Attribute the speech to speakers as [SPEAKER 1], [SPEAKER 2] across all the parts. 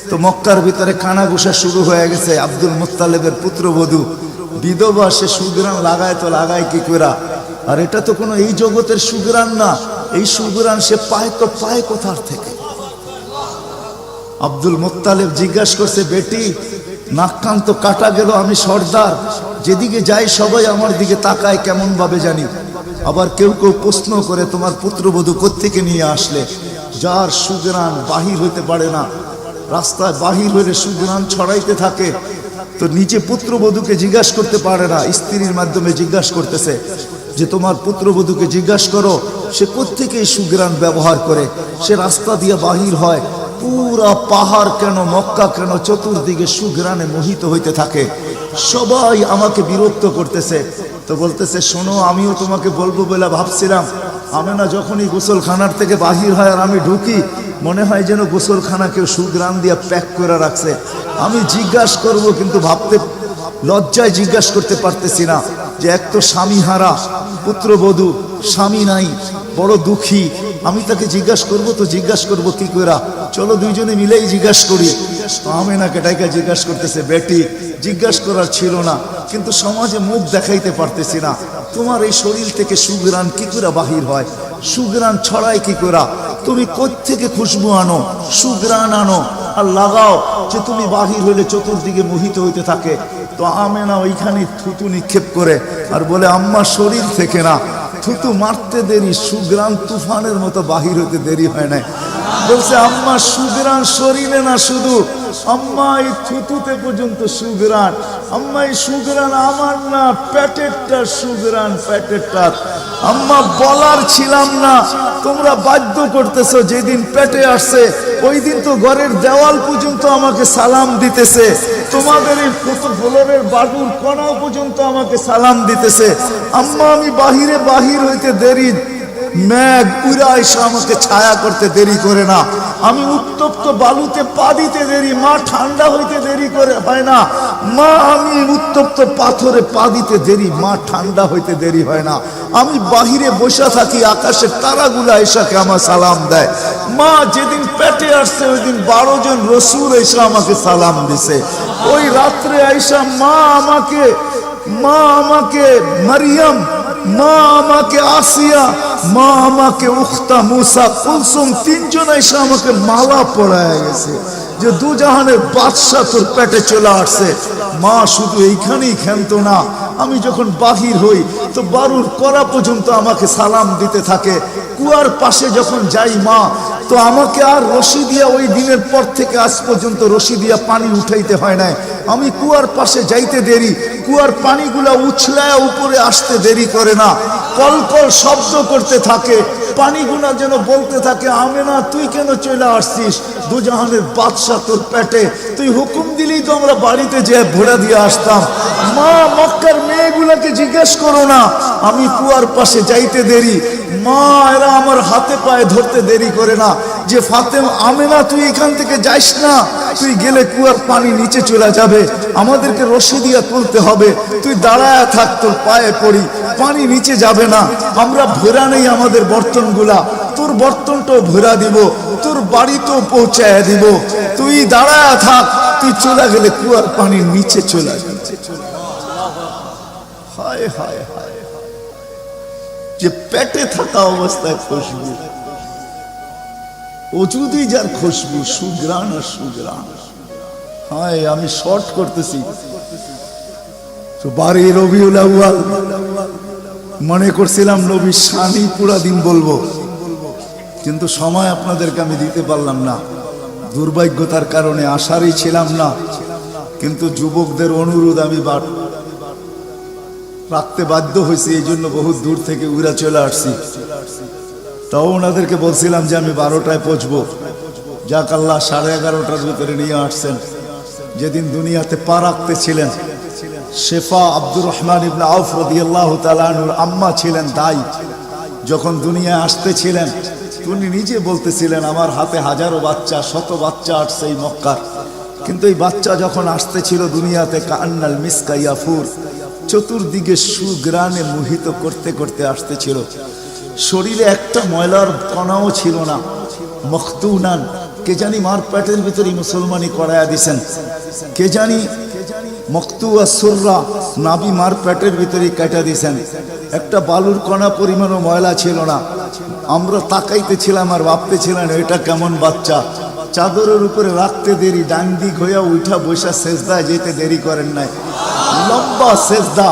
[SPEAKER 1] তো মক্কার ভিতরে কানাঘুষা শুরু হয়ে গেছে। আব্দুল মুত্তালিবের পুত্রবধূ বিধবা, সে সুগ্রাণ লাগায় তো লাগায় কি করে? আর এটা তো কোনো এই জগতের সুগ্রাণ না, এই সুগ্রাণ সে পায় তো পায় কোথার থেকে? আব্দুল মুত্তালিব জিজ্ঞাসা করছে, বেটি নাক কান তো কাটা গেল, আমি সর্দার, যেদিকে যাই সবাই আমার দিকে তাকায় কেমন ভাবে জানি। আবার কেউ কেউ প্রশ্ন করে, তোমার পুত্রবধূ কোত্থেকে নিয়ে আসলে? যার সুগ্রাণ বাহির হইতে পারে না, রাস্তায় বাহির হইলে সুগ্রাণ ছড়াইতে থাকে, তো নিজে পুত্রবধূকে জিজ্ঞাসা করতে পারে না, স্ত্রীর মাধ্যমে জিজ্ঞাসা করতেছে যে তোমার পুত্রবধূকে জিজ্ঞাসা করো সে কোত্থেকে এই সুগ্রাণ ব্যবহার করে। সে রাস্তা দিয়ে বাহির হয়, পুরা পাহাড় কেন, মক্কা কেন, চতুর্দিকে সুগ্রাণে মোহিত হইতে থাকে। সবাই আমাকে বিরক্ত করতেছে। তো বলতেছে, শোনো, আমিও তোমাকে বলবো বলে ভাবছিলাম। আমেনা যখনই গোসলখানার থেকে বাহির হয় আর আমি ঢুকি, মনে হয় যেন গোসলখানা কেউ সুগ্রাণ দিয়ে প্যাক করে রাখছে। আমি জিজ্ঞাসা করব, কিন্তু ভাবতে লজ্জায় জিজ্ঞাসা করতে পারতেছি না, যে এক তো স্বামী হারা পুত্রবধূ, স্বামী নাই, বড় দুঃখী, আমি তাকে জিজ্ঞাসা করব, তো জিজ্ঞাসা করব কি করে? চলো দুইজনে মিলেই জিজ্ঞাসা করি। আমেনাকে ডাইকা জিজ্ঞাসা করতেছে, বেটি জিজ্ঞাসা করার ছিল না, কিন্তু সমাজে মুখ দেখাইতে পারতেছি না, তোমার এই শরীর থেকে সুগ্রাণ কি করে বাহির হয়? সুগ্রাণ ছড়ায় কি করে? তুমি কোত্থেকে খুশবু আনো, সুগ্রাণ আনো আর লাগাও, যে তুমি বাহির হইলে চতুর্দিকে মোহিত হইতে থাকে। তো আমেনা ওইখানে থুতু নিক্ষেপ করে আর বলে, আম্মা শরীর থেকে না, থুতু মারতে দেরি, সুগ্রাণ তুফানের মতো বাহির হইতে দেরি হয় নাই। বলছে, আম্মা সুগ্রাণ শরীরে না শুধু, আম্মা এই থুতুতে পর্যন্ত সুগ্রাণ। আম্মা এই সুগ্রাণ আমার না, পেটেরটা সুগ্রাণ, পেটেরটা। আম্মা বলার ছিলাম না, তোমরা বাধ্য করতেছো। যেদিন পেটে আসছে ওই দিন তো ঘরের দেওয়াল পর্যন্ত আমাকে সালাম দিতেছে, তোমাদের এই ফ্লোরের বাটুর কোনাও পর্যন্ত আমাকে সালাম দিতেছে। আম্মা আমি বাহির হইতে দেরি, মেঘ উড়া এসে আমাকে ছায়া করতে দেরি করে না। আমি উত্তপ্ত বালুতে পা দিতে দেরি, মা ঠান্ডা হইতে দেরি করে হয় না। মা আমি উত্তপ্ত পাথরে পা দিতে দেরি, মা ঠান্ডা হইতে দেরি হয় না। আমি বাহিরে বসে থাকি, আকাশের তারাগুলা এসাকে আমার সালাম দেয়। মা যেদিন পেটে আসছে ওই দিন 12 জন রসুল এসে আমাকে সালাম দিছে। ওই রাত্রে আইসা মা আমাকে মারিয়াম, মা আমাকে আসিয়া, মা আমাকে উখতা মুসা কুলসুম, 3 জন এসে আমাকে মালা পরায় গেছে যে দুজাহানের বাদশা তোর পেটে চলে আসছে। মা শুধু এইখানেই ক্ষান্ত না, আমি যখন বাহির হই তো বারুর করা পর্যন্ত আমাকে সালাম দিতে থাকে। কুয়ার পাশে যখন যাই মা, তো আমাকে আর রশি দিয়া, ওই দিনের পর থেকে আজ পর্যন্ত রশি দিয়া পানি উঠাইতে হয় নাই। আমি কুয়ার পাশে যাইতে দেরি, কুয়ার পানিগুলা উছলায় উপরে আসতে দেরি করে না, কলকল শব্দ করতে থাকে, পানিগুলা যেন বলতে থাকে, আমেনা তুই কেন চলে আসছিস? দুজাহানের বাদশা তোর পেটে, তুই হুকুম দিলেই তো আমরা বাড়িতে যেয়ে ভোড়া দিয়ে আসতাম। মা মক্কার মেয়েগুলাকে জিজ্ঞেস করো না, আমি কুয়ার পাশে যাইতে দেরি, মা এরা আমার হাতে পায়ে ধরতে দেরি করে না, যে ফাতেমা, আমেনা তুই এখান থেকে যাইস না, তুই গেলে কুয়ার পানি নিচে চলে যাবে, আমাদেরকে রশি দিয়া তুলতে হবে, তুই দাঁড়ায় থাক, তোর পায়ে পড়ি, পানি নিচে যাবে না, আমরা ভরা নেই আমাদের বর্তনগুলা, তোর বর্তনটাও ভরা দিব, তোর বাড়িতেও পৌঁছায় দিব, তুই দাঁড়ায় থাক, তুই চলে গেলে কুয়ার পানি নিচে চলে যাবে। হায় হায় হায়, যে পেটে থাকা অবস্থায় খুশবু, অজুদি যার খুশবু, সুগ্রাণ আর সুগ্রাণ। হায়, আমি শর্ট করতেছি। তো 12 রবিউল আউয়াল মনে করছিলাম নবীর শানই পুরা দিন বলবো, কিন্তু সময় আপনাদেরকে আমি দিতে পারলাম না, দুর্ভাগ্যতার কারণে আসারই ছিলাম না। কিন্তু যুবকদের অনুরোধ আমি রাখতে বাধ্য হয়েছি, এই জন্য বহুত দূর থেকে উড়া চলে আসছি। তাও ওনাদেরকে বলছিলাম যে আমি 12টায় পৌঁছবো, যাক আল্লাহ 11:30টার ভিতরে নিয়ে আসছেন। যেদিন দুনিয়াতে পা রাখতে ছিলেন, শেফা আব্দুর রহমান ইবনে আউফ রাদিয়াল্লাহু তাআলা আনহুর আম্মা ছিলেন দাই, যখন দুনিয়ায় আসতেছিলেন তিনি নিজে বলতেছিলেন, আমার হাতে হাজারো বাচ্চা, শত বাচ্চা আসছে এই মক্কার, কিন্তু এই বাচ্চা যখন আসতেছিল দুনিয়াতে, কান্নাল মিসকা ইয়াফুর, চতুর্দিকে সুগ্রাণে মোহিত করতে করতে আসতেছিল, শরীরে একটা ময়লার কণাও ছিল না, মখতুনান, কে জানি মার পেটের ভিতরে মুসলমানি করায়া দিছেন, কে জানি মকতুয়া সুররা নাবি মার পেটের ভিতরে কাটা দিছেন। একটা বালুর কণা পরিমাণও ময়লা ছিল না। আমরা তাকাইতেছিলাম আর ভাবতেছিলাম এটা কেমন বাচ্চা। চাদরের উপরে রাখতে দেরি, ডান দিক হইয়া উঠা বৈশা সেজদায় যেতে দেরি করেন নাই, লম্বা সেজদা।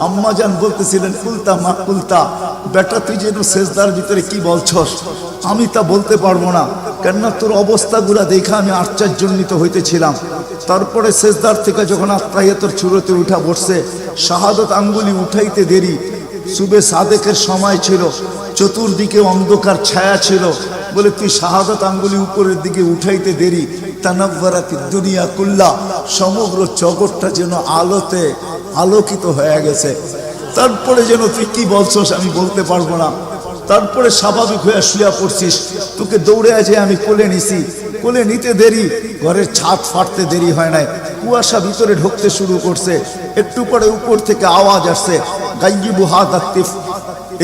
[SPEAKER 1] আম্মাজান বলতেছিলেন কুলতা মা কুলতা, বেটা তুই যেন সেজদার ভিতরে কি বলছস, আমি তা বলতে পারবো না, কেননা তোর অবস্থাগুলা দেখা আমি আশ্চর্যান্বিত হইতেছিলাম। তারপরে সেজদার থেকে যখন আত্মাহিয়াতের চূড়াতে উঠা বসছে, শাহাদত আঙ্গুলি উঠাইতে দেরি। সুবে সাদেকের সময় ছিল, চতুর্দিকে অন্ধকার ছায়া ছিল, বলে তুই শাহাদত আঙ্গুলি উপরের দিকে উঠাইতে দেরি। তানাব্বারাতি দুনিয়া কুল্লা, সমগ্র জগৎটা যেন আলোতে আলোকিত হয়ে গেছে। তারপরে যেন তুই কি বলছস আমি বলতে পারবো না। তারপরে স্বাভাবিক হয়ে শুয়া পড়ছিস, তোকে দৌড়ে আছে আমি কোলে নিছি, কোলে নিতে দেরি, ঘরের ছাদ ফাটতে দেরি হয় নাই, কুয়াশা ভিতরে ঢুকতে শুরু করছে। একটু পরে উপর থেকে আওয়াজ আসছে, গাইয়িবু হাদা তিফ,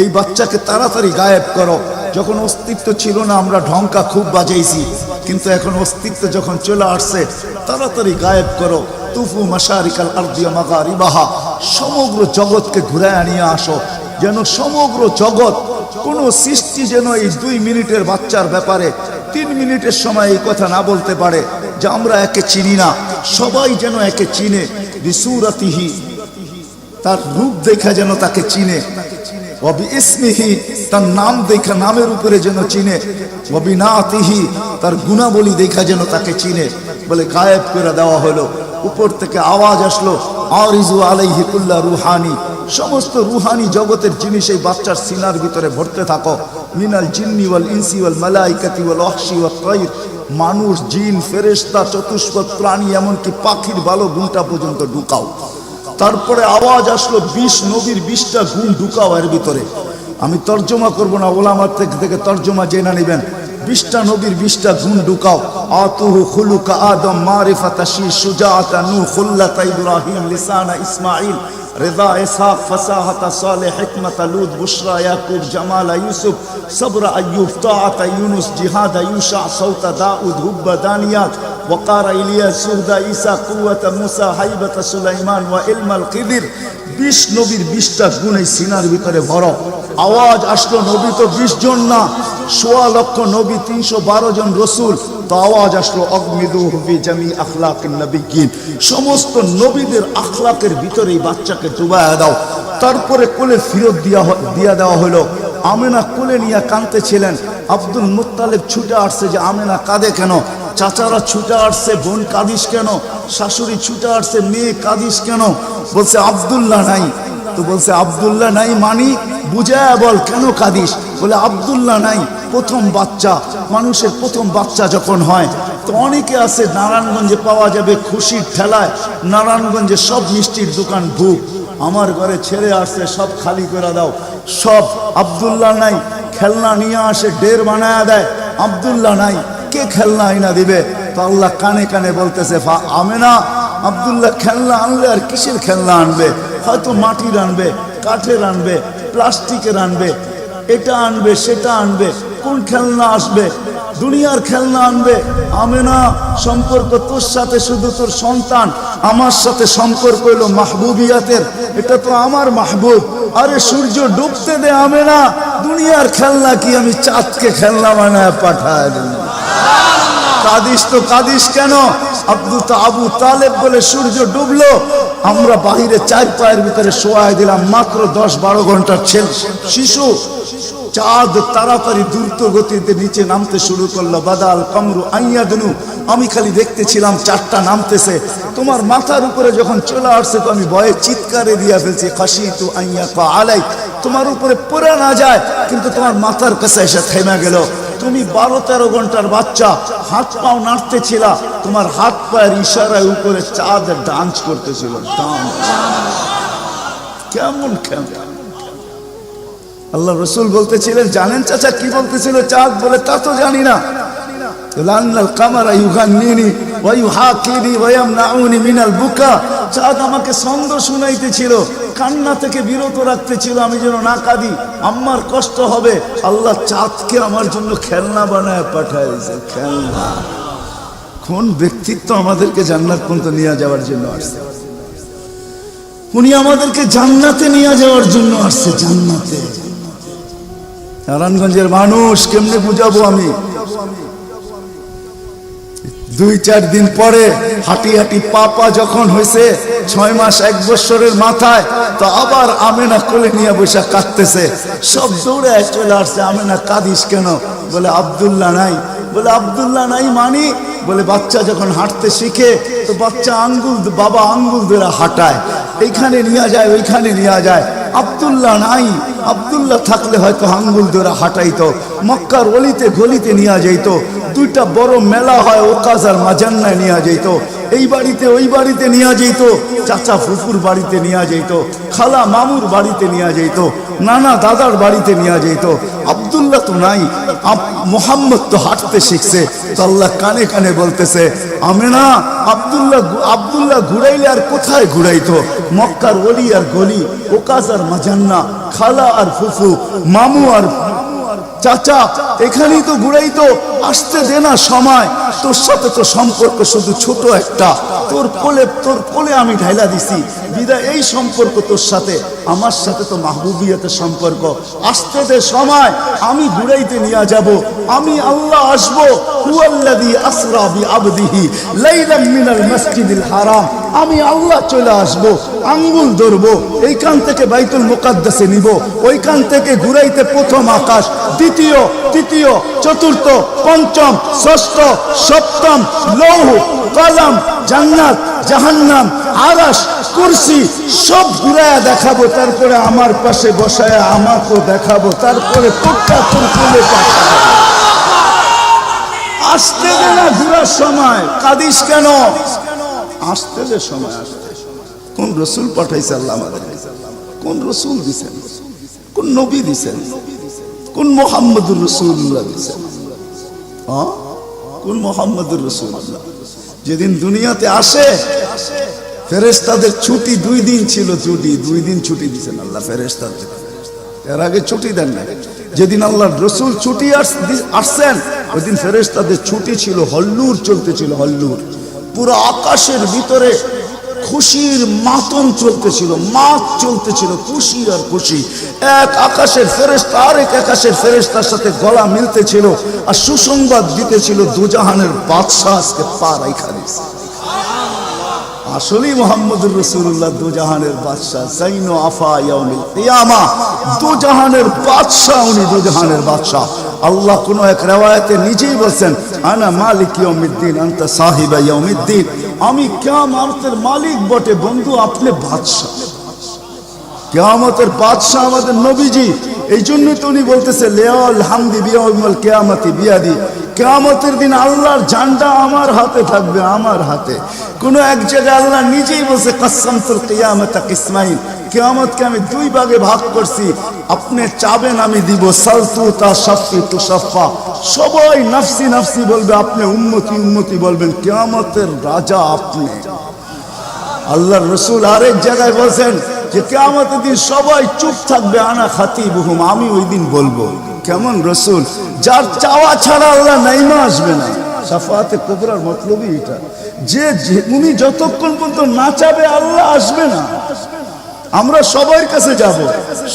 [SPEAKER 1] এই বাচ্চাকে তাড়াতাড়ি গায়েব করো। যখন অস্তিত্ব ছিল না আমরা ঢঙ্কা খুব বাজাইছি, কিন্তু এখন অস্তিত্ব যখন চলে আসছে, তাড়াতাড়ি গায়েব করো। তুফু মাশারিকাল আরদি ওয়া মাগারিবাহা, সমগ্র জগৎকে ঘুরায় নিয়ে আসো, যেন সমগ্র জগৎ, কোন সৃষ্টি যেন এই 2 মিনিটের বাচ্চার ব্যাপারে 3 মিনিটের সময় এই কথা না বলতে পারে যে আমরা একে চিনি না। সবাই যেন একে চিনে, বিসুরাতিহি, তার রূপ দেখা যেন তাকে চিনে, ওয়াবি ইসমিহি, তার নাম দেখা নামের উপরে যেন চিনে, ওয়াবি নাতিহি, তার গুণাবলী দেখা যেন তাকে চিনে। বলে গায়েব করে দেওয়া হলো। উপর থেকে আওয়াজ আসলো, আরিজু আলাইহি কুল্লা রুহানি, সমস্ত রুহানি জগতের জিনিস এই বাচ্চার সিনার ভিতরে ভরতে থাকো। মিনাল জিন্নি ওয়াল ইনসি ওয়াল মালাইকাতি ওয়াল ওয়াহশি ওয়াত তাইর, মানুষ, জিন, ফেরেশতা, চতুষ্পদ প্রাণী, এমনকি পাখির ভালো গুণটা পর্যন্ত ঢুকাও। তারপরে আওয়াজ আসলো 20 নবীর 20টা গুণ ঢুকাও এর ভিতরে। আমি তর্জমা করব না, ওলামার থেকে তর্জমা জেনে নেবেন। 20টা নবীর 20টা গুণ ঢুকাও। আতুহু খুলুকা আদম, মারিফাতা শি, সুজাআতা নূহ, খুল্লাতা ইব্রাহিম, লিসানা ইসমাঈল, রিদা ইসহাক, ফাসাহাতা সালেহ, হিকমাতা লূত, বুশরা ইয়াকুব, জামালা ইউসুফ, সবরা আইয়ুব, তাআতা ইউনুস, জিহাদা ইউশা, সাউতা দাউদ, হুব্বা দানিয়াত, ওয়াকারা ইলিয়াস, সুহদা ঈসা, কুওয়াতা মুসা, হাইবাতা সুলাইমান, ওয়া ইলমাল খিদির। 20 নবীর 20টা গুণ এই সিনার ভিতরে ভরো। আওয়াজ আসলো, নবী তো 20 জন না, 1.25 লক্ষ নবী, 312 জন রসুল। তো আওয়াজ আসলো, অগমিদুহু ফি জামি আখলাকিন নবিয়্যিন, সমস্ত নবীদের আখলাকের ভিতরে এই বাচ্চাকে ডুবায়া দাও। তারপরে কোলে ফিরত দিয়া দেওয়া হলো। আমেনা কোলে নিয়ে কাঁদতেছিলেন। আব্দুল মুত্তালিব ছুটে আসছে যে আমেনা কাঁদে কেন? চাচারা ছুটে আসছে, বোন কাঁদিস কেন? শাশুড়ি ছুটে আসছে, মেয়ে কাঁদিস কেন? বলছে আব্দুল্লাহ নাই। তো বলছে আব্দুল্লাহ নাই মানি বুঝায় বল, কেন কাঁদিস? বলে আব্দুল্লাহ নাই, প্রথম বাচ্চা, মানুষের প্রথম বাচ্চা যখন হয় তো অনেকে আছে নারায়ণগঞ্জে পাওয়া যাবে খুশির ঠেলায়, নারায়ণগঞ্জে সব মিষ্টির দোকান বুক, আমার ঘরে ছেড়ে আসছে, সব খালি করে দাও, সব। আব্দুল্লাহ নাই, খেলনা নিয়ে আসে, ডের বানায় দেয়, আব্দুল্লাহ নাই, কে খেলনা আইনা দিবে? তো আল্লাহ কানে কানে বলতেছে, আমেনা আব্দুল্লাহ খেলনা আনলে আর কিসের খেলনা আনবে? হয়তো মাটির আনবে, কাঠের আনবে, প্লাস্টিকের আনবে, এটা আনবে, সেটা আনবে, কোন খেলনা আসবে? দুনিয়ার খেলনা আনবে। আমেনা, সম্পর্ক তোর সাথে শুধু তোর সন্তান, আমার সাথে সম্পর্ক হইল মাহবুবিয়াতের, এটা তো আমার মাহবুব। আরে সূর্য ডুবতে দে আমেনা, দুনিয়ার খেলনা কি আমি চাঁদকে খেলনা বানায় পাঠায় দিই? কাদিস তো কাদিস কেন? আবু তালেব বলে সূর্য ডুবলো, আমরা বাহিরে 4 পায়ের ভিতরে শোয়াই দিলাম, মাত্র 10-12 ঘন্টার শিশু। চাঁদ তাড়াতাড়ি দ্রুত গতিতে নিচে নামতে শুরু করলো। বাদাল কামরু আইয়াদনু, আমি খালি দেখতেছিলাম চাঁদটা নামতেছে। তোমার মাথার উপরে যখন চলে আসছে তো আমি ভয়ে চিৎকারে দিয়া ফেলছি, খাশিতু আইয়াকা আলাই, তোমার উপরে পড়ে না যায়, কিন্তু তোমার মাথার কাছে এসে থেমে গেল। তুমি 12-13 ঘন্টার বাচ্চা, হাত পাও নাড়তেছিল, তোমার হাত পায়ের ইশারায় উপরে চাঁদ ডান্স করতেছিল। কেমন কেমন আল্লাহ রসুল বলতেছিলেন, জানেন চাচা কি বলতেছিল চাঁদ? বলে তা তো জানি না। লান্নাল কামারা ইউগান্নিনি ওয়া ইউহাকিনি ওয়া ইয়ামনাউনি মিনাল বুকা। চাঁদ আমাকে ছন্দ শুনাইতেছিল, কান্না থেকে বিরত রাখতেছিল, আমি যেন না কাঁদি, আমার কষ্ট হবে। আল্লাহ চাঁদকে আমার জন্য খেলনা বানায় পাঠাইছে, খেলনা। কোন ব্যক্তিত্ব আমাদেরকে জান্নাত পর্যন্ত নিয়ে যাওয়ার জন্য আসছে? উনি আমাদেরকে জান্নাতে নিয়ে যাওয়ার জন্য আসছে, জান্নাতে। নারায়ণগঞ্জের মানুষ কেমনে বুঝাবো আমি? 2-4 দিন পরে হাঁটি হাঁটি পাপা যখন হয়েছে 6 মাস 1 বছরের মাথায়, তো আবার আমেনা কোলে নিয়ে বসে কাঁদতেছে। সব দৌড়ে চলে আসছে, আমেনা কাঁদিস কেন? বলে আব্দুল্লাহ নাই। বলে আব্দুল্লাহ নাই মানি? বলে বাচ্চা যখন হাঁটতে শিখে তো বাচ্চা আঙ্গুল, বাবা আঙ্গুল ধরে হাঁটায়, এইখানে নিয়ে যায় ওইখানে নিয়ে যায়। আব্দুল্লাহ নাই, আব্দুল্লাহ থাকলে হয়তো আঙ্গুল ধরে হাঁটাইতো, মক্কার অলিতে গলিতে নিয়ে যাইত, 2টা বড় মেলা হয় ওকাজ আর মাজান্নায় নিয়ে যাইত, এই বাড়িতে ওই বাড়িতে নিয়ে যাইত, চাচা ফুফুর বাড়িতে নিয়ে যাইত, খালা মামুর বাড়িতে নিয়ে যাইত, নানা দাদার বাড়িতে নিয়ে যাইত। আব্দুল্লাহ তো নাই, মোহাম্মদ তো হাঁটতে শিখছে। তো আল্লাহ কানে কানে বলতেছে, আমেনা আব্দুল্লাহ ঘুরাইলে আর কোথায় ঘুরাইতো? মক্কার অলি আর গলি, ওকাজ আর মাজান্না, খালা আর ফুফু, মামু আর চাচা, এখানেই তো ঘুরাইতো। আসতে দে না সময়, তোর সাথে তো সম্পর্ক শুধু ছোট একটা, তোর কোলে আমি ঢাইলা দিছি বিদায়। এই সম্পর্ক তোর সাথে, আমার সাথে তো মাহবুবিয়াতের সম্পর্ক। আসতে দে সময়, আমি ঘুরাইতে নিয়ে যাব, আমি আল্লাহ আসবো। হুয়াল্লাযী আসরা বিআবদিহি লাইলাম মিনাল মাসজিদিল হারাম, আমি আল্লাহ চলে আসবো, আঙ্গুল ধরবো, এইখান থেকে বাইতুল মুকাদ্দাসে নিব, ওইখান থেকে ঘুরাইতে প্রথম আকাশ, দ্বিতীয়, তৃতীয়, চতুর্থ, পঞ্চম, ষষ্ঠ, সপ্তম, লৌহ, কলম, জান্নাত, জাহান্নাম, আরশ, কুরসি সব ঘুরায়া দেখাবো। তারপরে আমার পাশে বসায় আমাকেও দেখাবো, তারপরে তোরটা তোর কোলে পাঠাবো। আসতে দে না ঘুরার সময়, কাঁদিস কেন? আসতে দে সময়, আসতে। কোন রসুল পাঠাইছে আল্লাহ আমাদের? কোন রসুল দিছেন? কোন নবী দিছেন? কোন মুহাম্মদুর রাসূলুল্লাহ দিছেন? কোন মুহাম্মদুর রাসূলুল্লাহ? যেদিন দুনিয়াতে আসে ফেরেশতাদের ছুটি 2 দিন ছিল, 2 দিন ছুটি দিছেন আল্লাহ ফেরেশতাদের। এর আগে ছুটি দেন না। যেদিন আল্লাহর রাসূল ছুটি আসছেন ওই দিন ফেরেশতাদের ছুটি ছিল, হল্লুর চলতেছিল, হল্লুর। পুরো আকাশের ভিতরে খুশির মাতম চলতেছিল, মাত চলতেছিল, খুশি আর খুশি। এক আকাশের ফেরেশতা আরেক আকাশের ফেরেশতার সাথে গলা মিলতেছিল আর সুসংবাদ দিতেছিল, দুজাহানের বাদশাহ আজকে পা রাইখা দিয়েছে। আসলেই মুহাম্মদুর রাসূলুল্লাহ দুজাহানের বাদশাহ, জাইনু আফা ইয়াউমিল কিয়ামা, দুজাহানের বাদশাহ, উনি দুজাহানের বাদশাহ। আল্লাহ কোন এক riwayate নিজেই বলেন, আনা মালিক ইয়াউমিদ্দিন আনতা সাহিবা ইয়াউমিদ্দিন, আমি কিয়ামতের মালিক বটে বন্ধু, আপনি বাদশাহ। কিয়ামতের বাদশাহ আমাদের নবীজি। এই জন্য তো উনি বলতেছে লিয়াল হামদি বিয়াউমিল কিয়ামতি বিয়াদি, কিয়ামতের দিন আল্লাহর ঝান্ডা আমার হাতে থাকবে, আমার হাতে। কোন এক জায়গায় আল্লাহ নিজেই বলছে কাসসামতুল কিয়ামাতা কিসমাইন, কিয়ামতকে আমি 2 ভাগে ভাগ করছি, আপনি চাবেন আমি দিব, সালতু তা শাফি তু শাফা, সবাই নফসি নফসি বলবে, আপনি উম্মতি উম্মতি বলবেন, কিয়ামতের রাজা আপনি। আল্লাহর রাসূল আরেক জায়গায় বলেন যে কিয়ামতের দিন সবাই চুপ থাকবে, আনা খাতিবুহুম, আমি ওই দিন বলবো। কেমন রাসূল? যার চাওয়া ছাড়া আল্লাহ নাইমা আসবে না। শাফাআতে কুবরার মতলবই এটা, যে উনি যতক্ষণ পর্যন্ত না চাবে আল্লাহ আসবে না। আমরা সবার কাছে যাব,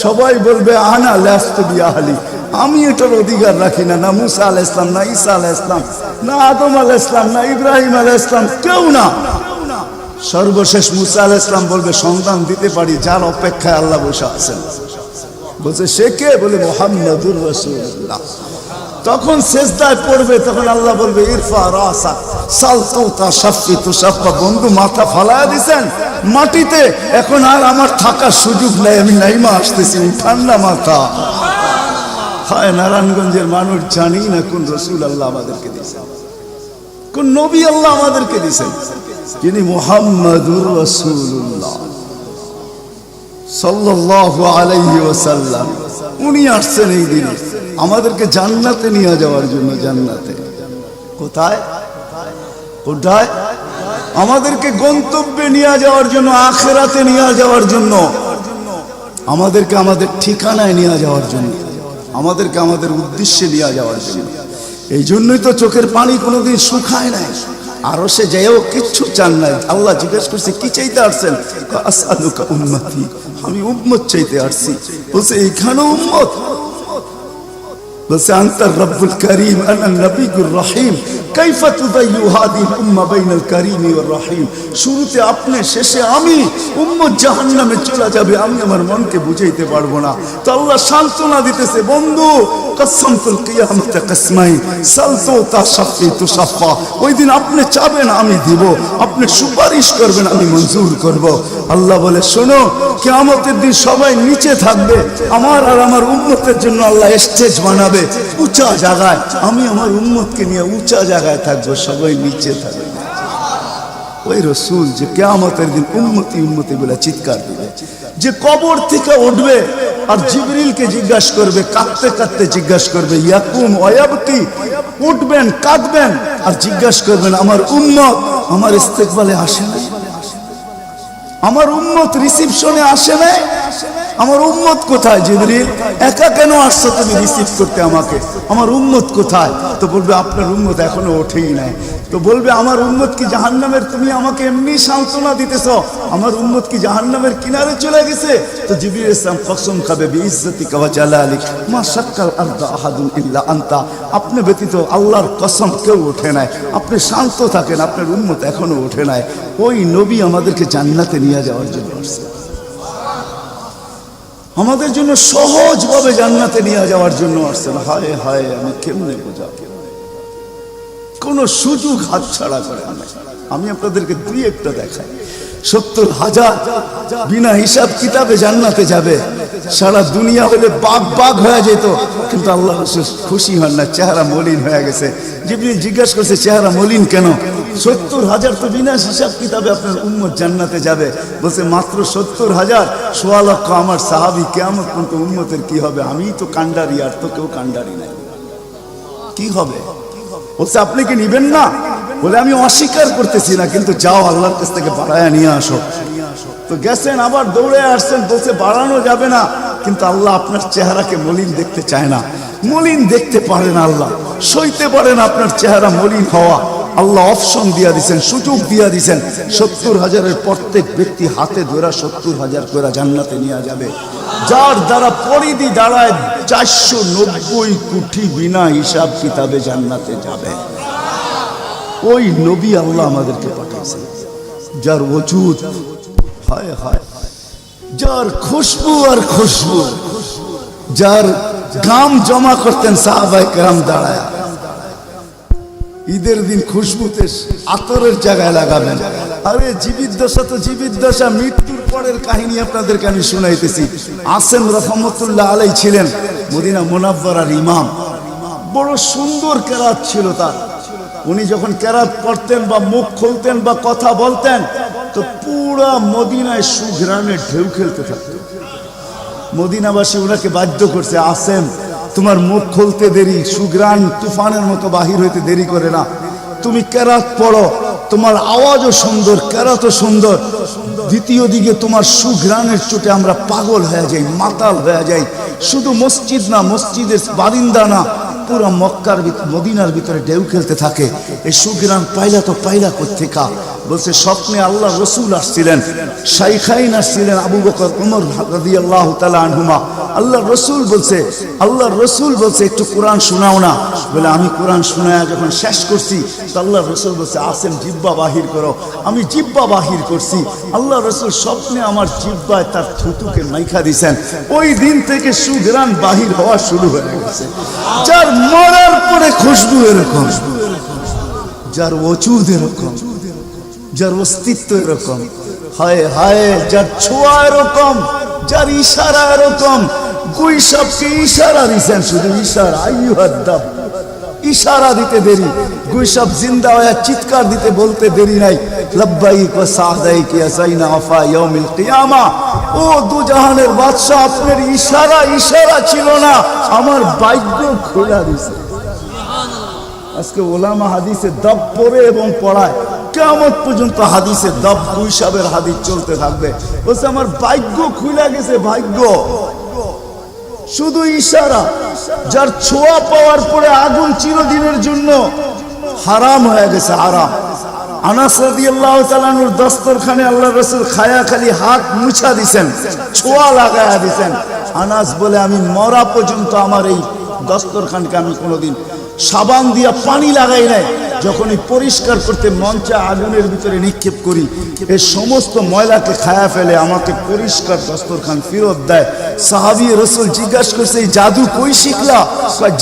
[SPEAKER 1] সবাই বলবে আনা লাস্তু বিআহলি, আমি এটার অধিকার রাখি না। না মুসা আলাইহিস সালাম, না ঈসা আলাইহিস সালাম, না আদম আলাইহিস সালাম, না ইব্রাহিম আলাইহিস সালাম, কেউ না। সর্বশেষ মুসা আলাইহিস সালাম বলবে সন্তান দিতে পারি, যার অপেক্ষায় আল্লাহ বসে আছেন। বলছে সে কে? বলে মুহাম্মদুর রাসূলুল্লাহ। তখন সেজদায় পড়বে, তখন আল্লাহ বলবে ইরফা রাসা সালতু তা শাফি তু শাফা, বন্ধু মাথা ফালায়া দিছেন মাটিতে, এখন আর আমার থাকার সুযোগ নাই, আমি নাইমা আসতেছি, উঠান না মাথা। হায় নারায়ণগঞ্জের মানুষ জানি না কোন রাসূল আল্লাহ আমাদেরকে দিয়েছেন, কোন নবী আল্লাহ আমাদেরকে দিয়েছেন, যিনি মুহাম্মদুর রাসূলুল্লাহ সাল্লাল্লাহু আলাইহি ওয়াসাল্লাম। উনি আসছেন এই দিনে আমাদেরকে জান্নাতে নিয়ে যাওয়ার জন্য, জান্নাতে। কোথায় কোথায়? আমাদেরকে গন্তব্যে নিয়ে যাওয়ার জন্য, আখিরাতে নিয়ে যাওয়ার জন্য, আমাদেরকে আমাদের ঠিকানায় নিয়ে যাওয়ার জন্য, আমাদেরকে আমাদের উদ্দেশ্যে নিয়ে যাওয়ার জন্য। এই জন্যই তো চোখের পানি কোনোদিন শুকায় নাই। আরো সে যেও কিচ্ছু চান নাই। আল্লাহ জিজ্ঞেস করছে কি চাইতে আসছেন? আসআলুকা উম্মতি, আমি উম্মত চাইতে আসছি। বলছে এইখানে উম্মত? বলছে আনতার রব্বুল করিম আনা নবিয়ুর রহিম কাইফা তুদাইয়ু হাদিহিল উম্মাহ বাইনাল কারীমি ওয়ার রহিম। শুরুতে আপনি, শেষে আমি, উম্মত জাহান্নামে চলে যাবে, আমি আমার মনকে বুঝাইতে পারবো না। তো আল্লাহ সান্ত্বনা দিতেছে, বন্ধু কসমতুল কিয়ামতে কসমাই সালতু তাশফি তুশফা। ওই দিন আপনি চাবেন আমি দিব, আপনি সুপারিশ করবেন আমি মঞ্জুর করব। আল্লাহ বলে শোনো, কিয়ামতের দিন সবাই নিচে থাকবে, আমার আর আমার উম্মতের জন্য আল্লাহ স্টেজ বানাবে উঁচা জায়গায়। আমি আমার উম্মতকে নিয়ে উঁচা জায়গায় থাকবো, সবাই নিচে থাকবে। ওই রসুল যে কিয়ামতের দিন উম্মতি উম্মতি বলে চিৎকার দিবে, যে কবর থেকে উঠবে আর জিবরিলকে জিজ্ঞাসা করবে, কাঁদতে কাঁদতে জিজ্ঞাসা করবে ইয়াকুম ওয়ায়াবকি, উঠবেন কাঁদবেন আর জিজ্ঞাসা করবেন আমার উম্মত আমার ইস্তেকবালে আসে না, আমার উম্মত রিসিপশনে আসে না, আমার উম্মত কোথায়? জিবরিল একা কেন আসছো তুমি রিসিভ করতে আমাকে? আমার উম্মত কোথায়? তো বলবে আপনার উম্মত এখনো ওঠেই নাই। তো বলবে আমার উম্মত কি জাহান্নামের? তুমি আমাকে এমনি সান্ত্বনা দিতেছো, আমার উম্মত কি জাহান্নামের কিনারে চলে গেছে? তো জিবরিল ইসলাম কসম খাবে বিইজ্জতিকা ওয়া জালালিক মা শাক্কাল আরদা আহাদুন ইল্লা আনতা, আপনি ব্যতীত আল্লাহর কসম কেউ ওঠে নাই। আপনি শান্ত থাকেন, আপনার উম্মত এখনো ওঠে নাই। ওই নবী আমাদেরকে জান্নাতে নিয়ে যাওয়ার জন্য আসছে, আমাদের জন্য সহজভাবে জান্নাতে নিয়ে যাওয়ার জন্য আসছেন। হায় হায়, আমি কেমনে বোঝাবো? কোন সুযোগ হাতছাড়া করে না। আমি আপনাদেরকে দুই একটা দেখাই। 70,000 বিনা হিসাব কিতাবে জান্নাতে যাবে। সারা দুনিয়া হলে বাগ বাগ হয়ে যেত, কিন্তু আল্লাহ রাসূল খুশি হন না, চেহারা মলিন হয়ে গেছে। জিবরিল জিজ্ঞাসা করছে চেহারা মলিন কেন? 70,000 তো বিনা হিসাব কিতাবে আপনার উম্মত জান্নাতে যাবে। বলছে মাত্র 70,000, 1.25 লক্ষ আমার সাহাবী, কিয়ামত পর্যন্ত উম্মতের কি হবে? আমিই তো কান্ডারি, আর তো কেউ কান্ডারি নাই, কি হবে? বলছে আপনি কি নিবেন না? বলে আমি অস্বীকার করতেছি না, কিন্তু যাও আল্লাহর কাছ থেকে বাড়ায়া নিয়ে আসো। তো গেছেন, আবার দৌড়ে আসছেন, বলছে বাড়ানো যাবে না, কিন্তু আল্লাহ আপনার চেহারাকে মলিন দেখতে চায় না, মলিন দেখতে পারে না আল্লাহ, সইতে পারে না আপনার চেহারা মলিন হওয়া। আল্লাহ অপশন দিয়া দিছেন, সুযোগ দিয়া দিছেন। 70,000-এর প্রত্যেক ব্যক্তি হাতে ধরা 70,000 করে জান্নাতে নিয়ে যাবে, যার দ্বারা পরিধি দাঁড়ায় 490 কোটি বিনা হিসাব কিতাবে জান্নাতে যাবে। ওই নবী আল্লাহ আমাদেরকে পাঠাইছেন, যার ওজুদ হায় হায়, যার খুশবু আর খুশবু, যার গাম জমা করতেন সাহাবায়ে কেরাম দাঁড়ায়। ঈদের দিন খুশবুতে আতরের জায়গায় লাগাবেন। আরে জীবিত দশা তো জীবিত দশা, মৃত্যুর পরের কাহিনী আপনাদেরকে আমি শুনাইতেছি। আসেম রহমতুল্লাহ আলাই ছিলেন মদিনা মুনাওয়ারার ইমাম, বড় সুন্দর কেরাত ছিল তার। উনি যখন কেরাত পড়তেন বা মুখ খুলতেন বা কথা বলতেন, তো পুরা মদিনায় সুঘ্রাণে ঢেউ খেলতে থাকত। মদিনাবাসী ওনাকে বাধ্য করছে, আসেম তোমার মুখ খুলতে দেরি, সুঘ্রাণ তুফানের মতো বাহির হইতে দেরি করে না, তুমি কেরাত পড়ো, তোমার আওয়াজও সুন্দর, কেরাতও সুন্দর, দ্বিতীয় দিকে তোমার সুঘ্রাণের চোটে আমরা পাগল হয়ে যাই, মাতাল হয়ে যাই। শুধু মসজিদ না, মসজিদের বারিন্দা না, পুরা মক্কার মদিনার ভিতরে ঢেউ খেলতে থাকে। এই সুঘ্রাণ পাইলা তো পাইলা কোত্থেকা? বলছে স্বপ্নে আল্লাহ রসুল আসছিলেন, শাইখাইন আসছিলেন, আবু বকর ওমর রাদিয়াল্লাহু তাআলা আনহুমা। আল্লাহ রসুল বলছে একটু কোরআন শোনাও না। বলে আমি কোরআন শোনায়া যখন শেষ করছি, তো আল্লাহ রসুল বলছে আসেম জিব্বা বাহির করো। আমি জিব্বা বাহির করছি, আল্লাহ রসুল স্বপ্নে আমার জিব্বায় তার থুতুকে মাইখা দিছেন। ওই দিন থেকে সুঘ্রাণ বাহির হওয়া শুরু হয়ে গেছে। যার মরার পরে খুশবু এরকম, যার ওজুদ এরকম, যার অস্তিত্ব এরকম, হায় হায়, যার ছোঁয়া এরকম, যার ইশারা এরকম। গুইসাবকে ইশারা দিছেন, শুধু ইশারা, আইয়ুহাদ্দাব, ইশারা দিতে দেরি। গুইসাব জিন্দা হয়ে চিৎকার দিতে বলতে দেরি নাই, লাব্বাইক ওয়া সাদাইক ইয়া যাইনা আফা ইয়াউমিল কিয়ামা। ও দুজাহানের বাদশা, আপনার ইশারা ছিল না, আমার ভাগ্য খোলা দিছে। আজকে ওলামা হাদিসে দব পড়ে এবং পড়ায়, কিয়ামত পর্যন্ত হাদিসে দব হিসাবের হাদিস চলতে থাকবে। বলছে আমার ভাগ্য খুলে গেছে, ভাগ্য শুধু ইশারা। যার ছোঁয়া পাওয়ার পরে আগুন চিরদিনের জন্য হারাম হয়ে গেছে, হারাম। আনাস রাদিয়াল্লাহু তাআলা আনহুর দস্তরখানে আল্লাহর রাসূল খায়া খালি হাত মুছা দিবেন, ছোঁয়া লাগায়া দিবেন। আনাস বলে আমি মরা পর্যন্ত আমার এই দস্তরখানকে আমি কোনোদিন সাবান দিয়া পানি লাগাই নাই। যখনই পরিষ্কার করতে মঞ্চে আগুনের ভিতরে নিক্ষেপ করি, এই সমস্ত ময়লাকে খায়া ফেলে আমাকে পরিষ্কার দস্তরখান ফেরত দেয়। সাহাবী রাসূল জিজ্ঞাসা করছে এই জাদু কই শিখলা?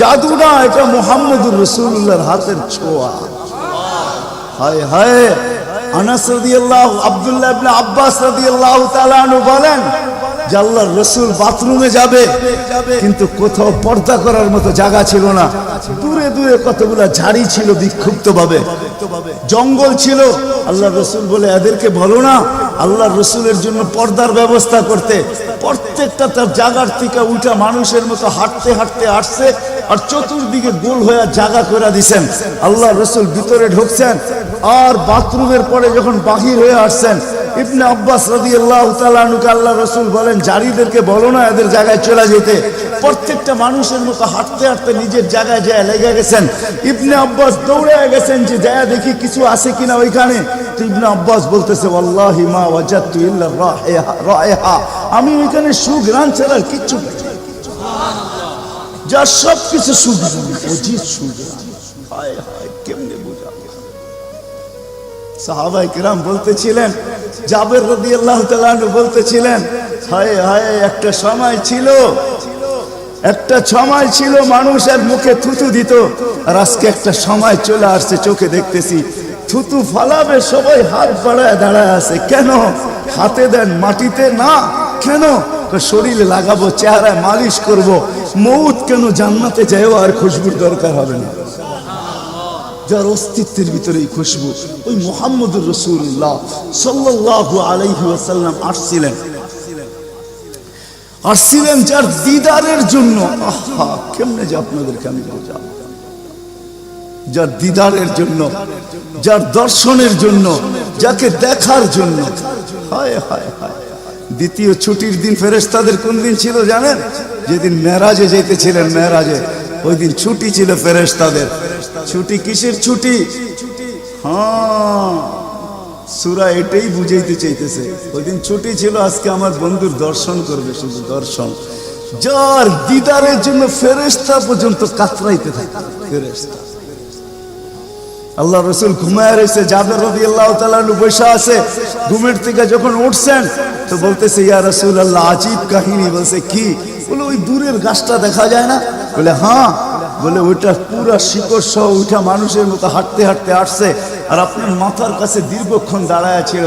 [SPEAKER 1] জাদু না, এটা মুহাম্মদুর রাসূলুল্লাহর হাতের ছোঁয়া। হায় হায়। আনাস রাদিয়াল্লাহু, আব্দুল্লাহ ইবনে আব্বাস রাদিয়াল্লাহু তাআলা আনহু বলেন যে আল্লাহর রাসূল বাথরুমে যাবে, কিন্তু কোথাও পর্দা করার মতো জায়গা ছিল না। দূরে দূরে কতগুলা ঝাড়ি ছিল, বিক্ষুব্ধ ভাবে জঙ্গল ছিল। আল্লাহর রাসূল বলে এদেরকে বলো না আল্লাহর রাসূলের জন্য পর্দার ব্যবস্থা করতে। প্রত্যেকটা তার জায়গার থেকে উঠা মানুষের মতো হাঁটতে হাঁটতে আসছে, আর চতুর্দিকে গোল হয়ে জায়গা করে দিছেন। আল্লাহর রাসূল ভিতরে ঢুকছেন, আর বাথরুমের পরে যখন বাহির হয়ে আসছেন, ইবনে আব্বাস রাদিয়াল্লাহু তাআলা আনহুকে আল্লাহর রাসূল বলেন জারিদেরকে বলো না এদের জায়গায় চলে যেতে। প্রত্যেকটা মানুষের মতো হাঁটতে হাঁটতে নিজের জায়গায় যায় লেগে গেছেন। ইবনে আব্বাস দৌড়ে গেছেন যে যায় দেখি কিছু আছে কিনা ওইখানে। তো ইবনে আব্বাস বলতেছে ওয়াল্লাহি মা ওয়াজাদতু ইল্লা রাইহা, আমি ওইখানে সুঘ্রাণ ছাড়া কিচ্ছু পাই না। যা সব কিছু সুঘ্রাণ, অজিত সুঘ্রাণ। হায় হায়, কেমনে বোঝাবো? সাহাবায়ে কেরাম বলতেছিলেন, জাবের রাদিয়াল্লাহু তাআলা আনহু বলতেছিলেন হায় হায়, একটা সময় ছিল মানুষের মুখে থুতু দিত, আর আজকে একটা সময় চলে আসছে চোখে দেখতেছি থুতু ফালাবে সবাই হাত বাড়ায় দাঁড়ায় আছে। কেন? হাতে দেন মাটিতে না, কেন? শরীরে লাগাবো, চেহারায় মালিশ করব। মউত কেন? জান্নাতে যাইও আর খুশবুর দরকার হবে না। যার অস্তিত্বের ভিতরে এই খুশবু, ওই মুহাম্মদুর রাসূলুল্লাহ সাল্লাল্লাহু আলাইহি ওয়াসাল্লাম আসছিলেন যার দিদারের জন্য। আহা, কেমনে যে আপনাদেরকে আমি বোঝাবো। যার দিদারের জন্য, যার দর্শনের জন্য, যাকে দেখার জন্য। হায় হায় হায়। দ্বিতীয় ছুটির দিন ফেরেশতাদের কোন দিন ছিল জানেন? যেদিন মেরাজে যেতেছিলেন, মেরাজে ওই দিন ছুটি ছিল ফেরেশতাদের। ছুটি কিসের ছুটি? হ্যাঁ, সূরা এটাই বুঝাইতে চাইতেছে। ওই দিন ছুটি ছিল, আজকে আমার বন্ধুর দর্শন করবে, শুধু দর্শন। যার দিদারের জন্য ফেরেশতা পর্যন্ত কাতরাইতে থাকে। ফেরেশতা, আল্লাহ রাসূল ঘুমায় রয়েছে, জাবের রাদিয়াল্লাহু তাআলা আনহু বসে আছে। ঘুমের থেকে যখন উঠছেন তো বলতেছে ইয়া রাসূলুল্লাহ, আজীব কাহিনী। বলছে কি? বলে ওই দূরের গাছটা দেখা যায় না? বলে হ্যাঁ। বলে ওইটা পুরা শিকড় সহ উঠা মানুষের মতো হাঁটতে হাঁটতে আসছে, আর আপনার মাথার কাছে দীর্ঘক্ষণ দাঁড়ায় ছিল,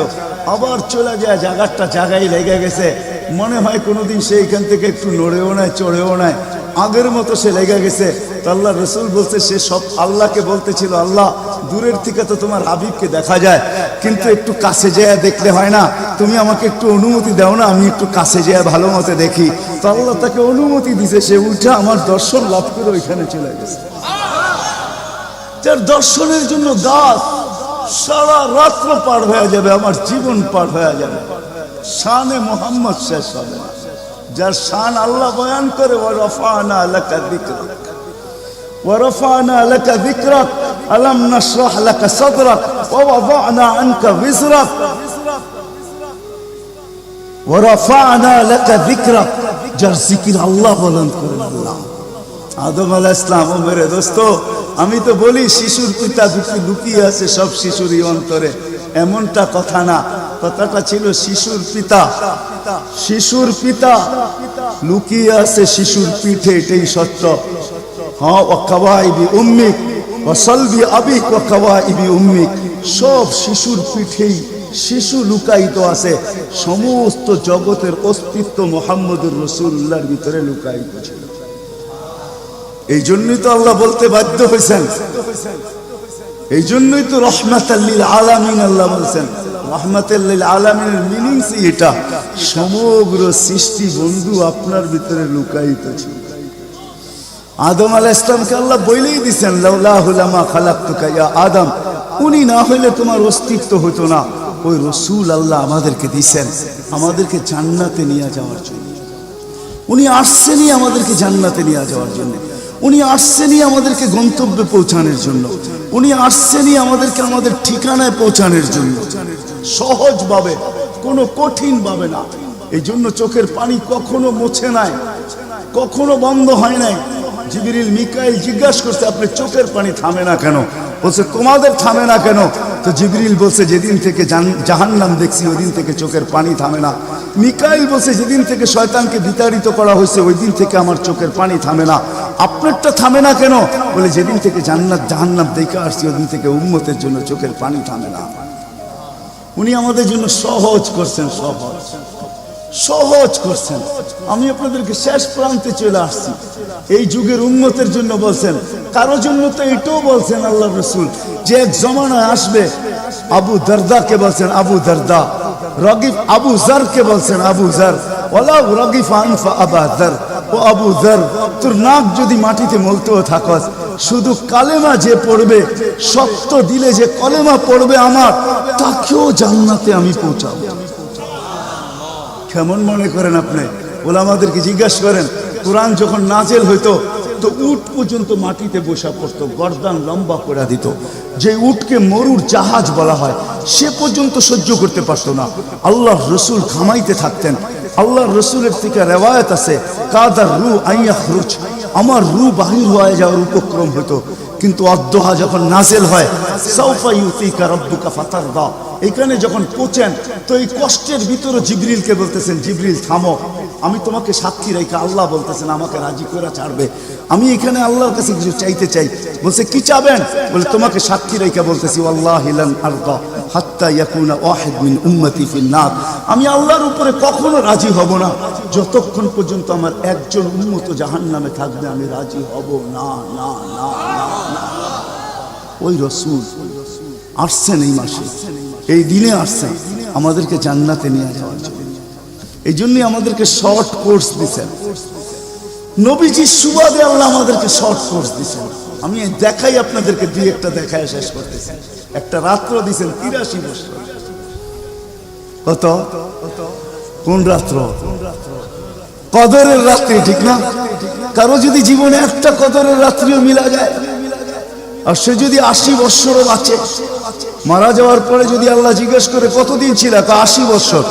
[SPEAKER 1] আবার চলে যায়, জায়গাটা জায়গায় লেগে গেছে। মনে হয় কোনোদিন সে এখান থেকে একটু নড়েও নাই, চড়েও নাই, আগের মতো সে লেগে গেছে। তো আল্লাহ রাসূল বলছে সে সব আল্লাহকে বলতেছিল, আল্লাহ দূরের থেকে তো তোমার হাবিবকে দেখা যায়, কিন্তু একটু কাছে যেয়ে দেখলে হয় না? তুমি আমাকে একটু অনুমতি দাও না, আমি একটু কাছে যেয়ে ভালো মতো দেখি। তো আল্লাহ তাকে অনুমতি দিছে, সে উঠে আমার দর্শন লাভ করে ওইখানে চলে গেছে। যার দর্শনের জন্য গাছ সারা রাত্র পার হয়ে যাবে, আমার জীবন পার হয়ে যাবে, শানে মুহাম্মদ শেষ হবে না। যার শান আল্লাহ বয়ান করে ওয়ারফানা লাকা যিকরাক, ওয়ারফানা লাকা যিকরাক, আলাম নাশরাহ লাকা সাদরাক, ওয়া ওয়াদানা আনকা বিজরাক, ওয়ারফানা লাকা যিকরাক। যার জিকির আল্লাহ বলেন করেন আল্লাহ। আদম আলাইহিস সালাম, ও মেরে দোস্ত, আমি তো বলি শিশুর পিতা লুকিয়ে আছে সব শিশুরই অন্তরে, এমনটা কথা না। কথাটা ছিল শিশুর পিতা, শিশুর পিতা লুকিয়ে আছে শিশুর পিঠে, এটাই সত্য। হ্যাঁ, ওয়া কাওয়াইবি উম্মিক ওয়া সালবি আবিক ওয়া কাওয়াইবি উম্মিক, সব শিশুর পিঠেই শিশু লুকায়িত আছে। সমস্ত জগতের অস্তিত্ব মুহাম্মদুর রাসূলুল্লাহর ভিতরে লুকায়িত ছিল। এই জন্যই তো আল্লাহ বলতে বাধ্য হয়েছেন, এই জন্যই তো রহমাতাল লিল আলামিন আল্লাহ বলছেন। রহমাতাল লিল আলামিনের মিনিংস এটা, সমগ্র সৃষ্টি বন্ধু আপনার ভিতরে লুকায়িত ছিল। আদম আলাইহিস সালামকে আল্লাহ বলেই দিয়েছেন, লাউলাহু লামা খালাকতুকা ইয়া আদম, উনি না হইলে তোমার অস্তিত্ব হতো না। ওই রসুল আল্লাহ আমাদেরকে দিয়েছেন আমাদেরকে জান্নাতে নিয়ে যাওয়ার জন্য। উনি আসছেনই আমাদেরকে জান্নাতে নিয়ে যাওয়ার জন্য। উনি আসছেনই আমাদেরকে গন্তব্যে পৌঁছানোর জন্য। উনি আসছেনই আমাদেরকে আমাদের ঠিকানায় পৌঁছানোর জন্য, সহজভাবে, কোনো কঠিন ভাবে না। এই জন্য চোখের পানি কখনো মুছে নাই, কখনো বন্ধ হয় নাই। জিবরিল মিকাইল জিজ্ঞাসা করছে, আপনি চোখের পানি থামে না কেন? বলছে তোমাদের থামে না কেন? তো জিবরিল বলছে, যেদিন থেকে জাহান্নাম দেখছি ওই দিন থেকে চোখের পানি থামে না। মিকাইল বলছে, যেদিন থেকে শয়তানকে বিতাড়িত করা হয়েছে ওই দিন থেকে আমার চোখের পানি থামে না। আপনারটা থামে না কেন? বলে, যেদিন থেকে জান্নাত জাহান্নাম দেখে আসছি ওই দিন থেকে উম্মতের জন্য চোখের পানি থামে না। উনি আমাদের জন্য সহজ করছেন, সহজ করছেন। আমি আপনাদেরকে শেষ প্রান্তে চলে আসছি। এই যুগের উম্মতের জন্য বলছেন, কারো জন্য তো এটাও বলছেন আল্লাহ রসুল যে এক জমানা আসবে। আবু দারদাকে বলছেন আবু দারদা, রগিফ আবু জারকে বলছেন আবু জার, ওয়ালা রগিফ আনফা আবা জার। ও আবু জার, তোর নাক যদি মাটিতে মলতেও থাকস, শুধু কালেমা যে পড়বে, শক্ত দিলে যে কলেমা পড়বে আমার, তাকেও জান্নাতে আমি পৌঁছাবো। কেমন মনে করেন আপনি? ওলামাদেরকে জিজ্ঞাসা করেন, কোরআন যখন নাজেল হইতো তো উট পর্যন্ত মাটিতে বসা পড়তো, গর্দান লম্বা করে দিত। যে উটকে মরুর জাহাজ বলা হয় সে পর্যন্ত সহ্য করতে পারতো না। আল্লাহর রসুল ঘামাইতে থাকতেন। আল্লাহর রসুলের থেকে রেওয়ায়ত আছে, কাদার রু আইয়াখরুজ, আমার রু বাহির হয়ে যাওয়ার উপক্রম হতো। কিন্তু অদ্দোহা যখন নাজেল হয়, সাউফা ইউতিকা রাব্বুকা ফাতারদা, এখানে যখন পৌঁছেন তো এই কষ্টের ভিতরে জিবরিলকে বলতেছেন, জিবরিল থামো, আমি তোমাকে সাক্ষী রেখে, আল্লাহ বলতেছেন আমাকে রাজি করে ছাড়বে। আমি এখানে আল্লাহর কাছে কিছু চাইতে চাই। বলছে, কি চাবেন? বলে, তোমাকে সাক্ষী রেখে বলতেছি, ওয়াল্লাহি লান আরদা হাত্তা ইয়াকুনা ওয়াহিদ মিন উম্মতি ফিন নার, আমি আল্লাহর উপরে কখনো রাজি হব না যতক্ষণ পর্যন্ত আমার একজন উম্মত জাহান্নামে থাকবে, আমি রাজি হব না, না, না, না, না। ওই রসুল আসছেন এই মাসে, এই দিনে আসছেন আমাদেরকে জান্নাতে নিয়ে যাওয়ার জন্য। এই জন্যই আমাদেরকে শর্ট কোর্স দিচ্ছেন। নবীজির সুবাদে আল্লাহ আমাদেরকে শর্ট কোর্স দিচ্ছেন। আমি দেখাই আপনাদেরকে, দুই একটা দেখায় শেষ করতেছি। একটা রাত্র দিচ্ছেন 83 বছর। কত? কোন রাত্র? কদরের রাত্রি, ঠিক না? কারো যদি জীবনে একটা কদরের রাত্রিও মিলা যায়, আর সে যদি 80 বছরও বাঁচে, মারা যাওয়ার পরে যদি আল্লাহ জিজ্ঞেস করে কতদিন ছিল, 80 বছর,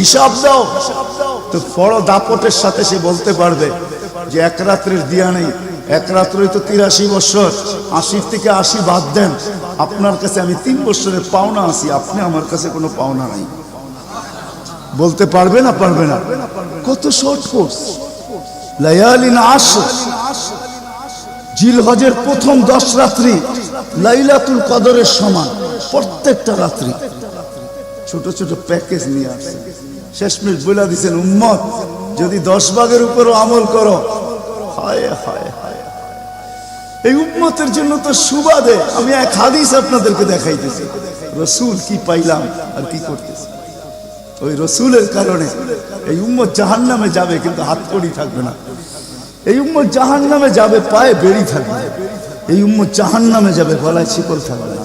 [SPEAKER 1] হিসাব দাও, তো বড় দাপটের সাথে সে বলতে পারবে যে এক রাত্রের দিয়া নেই, এক রাত্রই তো 83 বছর, 80 থেকে 80 বাদ দেন, আপনার কাছে আমি 3 বছরের পাওনা আছি, আপনি আমার কাছে কোনো পাওনা নাই। বলতে পারবে না? পারবে না। কত শর্ট কোর্স। লায়ালিন আশর, জিলহজের প্রথম 10 রাত্রি লাইলাতুল কদরের সমান, প্রত্যেকটা রাত্রি। ছোট ছোট প্যাকেজ নিয়ে আসছে। শেষমেশ বলে দিচ্ছেন, উম্মত যদি 10 ভাগের উপরও আমল করো, হায় হায় হায়। এই উম্মতের জন্য তো সুবাদে আমি এক হাদিস আপনাদেরকে দেখাইতেছি, রসুল কি পাইলাম আর কি করতেছি। ওই রসুলের কারণে এই উম্মত জাহান্নামে যাবে, কিন্তু হাত কড়ি থাকবে না। এই উম্মত জাহান্নামে যাবে, পায়ে বেড়ি থাকবে। এই উম্মত জাহান্নামে যাবে, গলায় শিকল থাকবে না।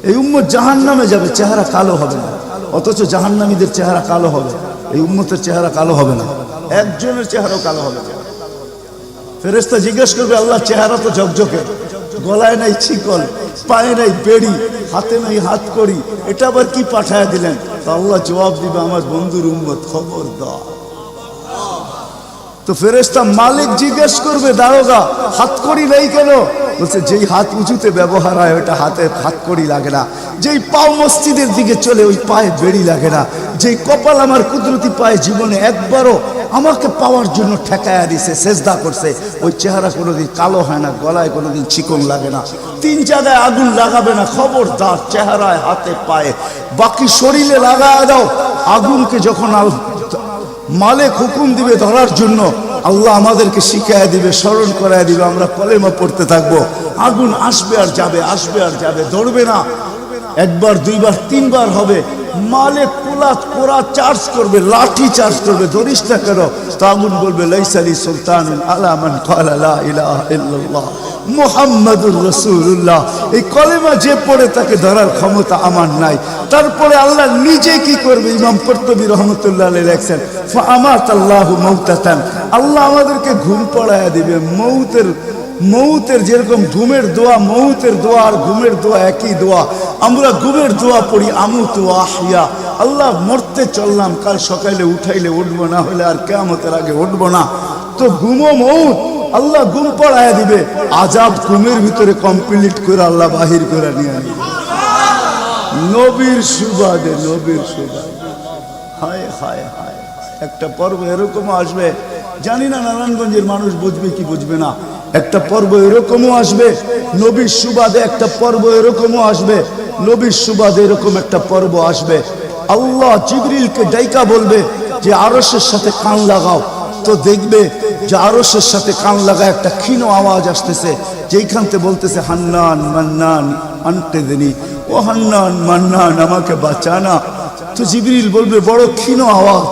[SPEAKER 1] এই উম্মত জাহান্নামে যাবে, চেহারা কালো হবে না। অথচ জাহান্নামীদের চেহারা কালো হবে, এই উম্মতের চেহারা কালো হবে না। একজনের চেহারাও কালো হবে না। ফেরেশতা জিজ্ঞেস করবে, আল্লাহ চেহারা তো ঝকঝকে, গলায় নাই শিকল, পায়ে নাই বেড়ি, হাতে নাই হাত কড়ি, এটা আবার কি পাঠায় দিলেন? তো আল্লাহ জবাব দিবে, আমার বন্ধুর উম্মত, খবরদার। তো ফেরেশতা মালিক জিজ্ঞেস করবে, দারোগা হাত কড়ি নেই কেন? বলছে, যেই হাত উঁচুতে ব্যবহার হয় ওটা হাতে হাত কড়ি লাগে না। যেই পাও মসজিদের দিকে চলে ওই পায়ে বেড়ি লাগে না। যেই কপাল আমার কুদরতি পায়ে জীবনে একবারও আমাকে পাওয়ার জন্য ঠেকায়া দিছে, সেজদা করছে, ওই চেহারা কোনোদিন কালো হয় না, গলায় কোনোদিন চিকন লাগে না, 3 জায়গায় আগুন লাগাবে না। খবরদার, চেহারায়, হাতে, পায়ে, বাকি শরীরে লাগায় দাও। আগুনকে যখন মালিক হুকুম দিবে ধরার জন্য, আল্লাহ আমাদেরকে শিখায় দিবে, স্মরণ করায় দিবে, আমরা কলেমা পড়তে থাকবো। আগুন আসবে আর যাবে, আসবে আর যাবে, ধরবে না। 1 বার 2 বার 3 বার হবে, মালে কোরা চার্জ করবে, লাঠি চার্জ করবে, ধরিস না কেন? তো আগুন বলবে লাইসালি সুলতানুন আলা মান ক্বালা লা ইলাহা ইল্লাল্লাহ মুহাম্মাদুর রাসূলুল্লাহ। এই কলেমা যে পড়ে তাকে ধরার ক্ষমতা আমার নাই। তারপরে আল্লাহ নিজে কি করবে? ইমাম কুরতুবী রহমাতুল্লাহ আলাইহি লেখেন ফাআমাতাল্লাহু মাউতাতান, আল্লাহ আমাদেরকে ঘুম পড়ায়া দিবে। মৌতের যেরকম ঘুমের দোয়া, মৌতের দোয়া আর ঘুমের দোয়া একই দোয়া। আমরা ঘুমের দোয়া পড়ি আমুতু আহিয়া, আল্লাহ মরতে চললাম, কাল সকালে উঠাইলে উঠবো, না হলে আর কিয়ামতের আগে উঠবো না। তো ঘুমো মৌত, আল্লাহ ঘুম পড়ায়া দিবে। আজাব ঘুমের ভিতরে কমপ্লিট করে আল্লাহ বাহির করে নিয়ে আনবে নবীর সুবাদে, নবীর সুবাদে। হায় হায় হায়, একটা পর্ব এরকমও আসবে, জানি না নারায়ণগঞ্জের মানুষ বুঝবে কি বুঝবে না। একটা পর্ব এরকমও আসবে নবীর সুবাদে, একটা পর্ব এরকমও আসবে নবীর সুবাদে, এরকম একটা পর্ব আসবে। আল্লাহ জিবরিলকে ডাইকা বলবে যে আরশের সাথে কান লাগাও। তো দেখবে যে আরশের সাথে কান লাগা একটা ক্ষীণ আওয়াজ আসতেছে, যেইখান থেকে বলতেছে হান্নান মান্নান আনতেদিনী, ও হান্নান মান্নান আমাকে বাঁচানা। তো জিবরিল বলবে বড় ক্ষীণ আওয়াজ,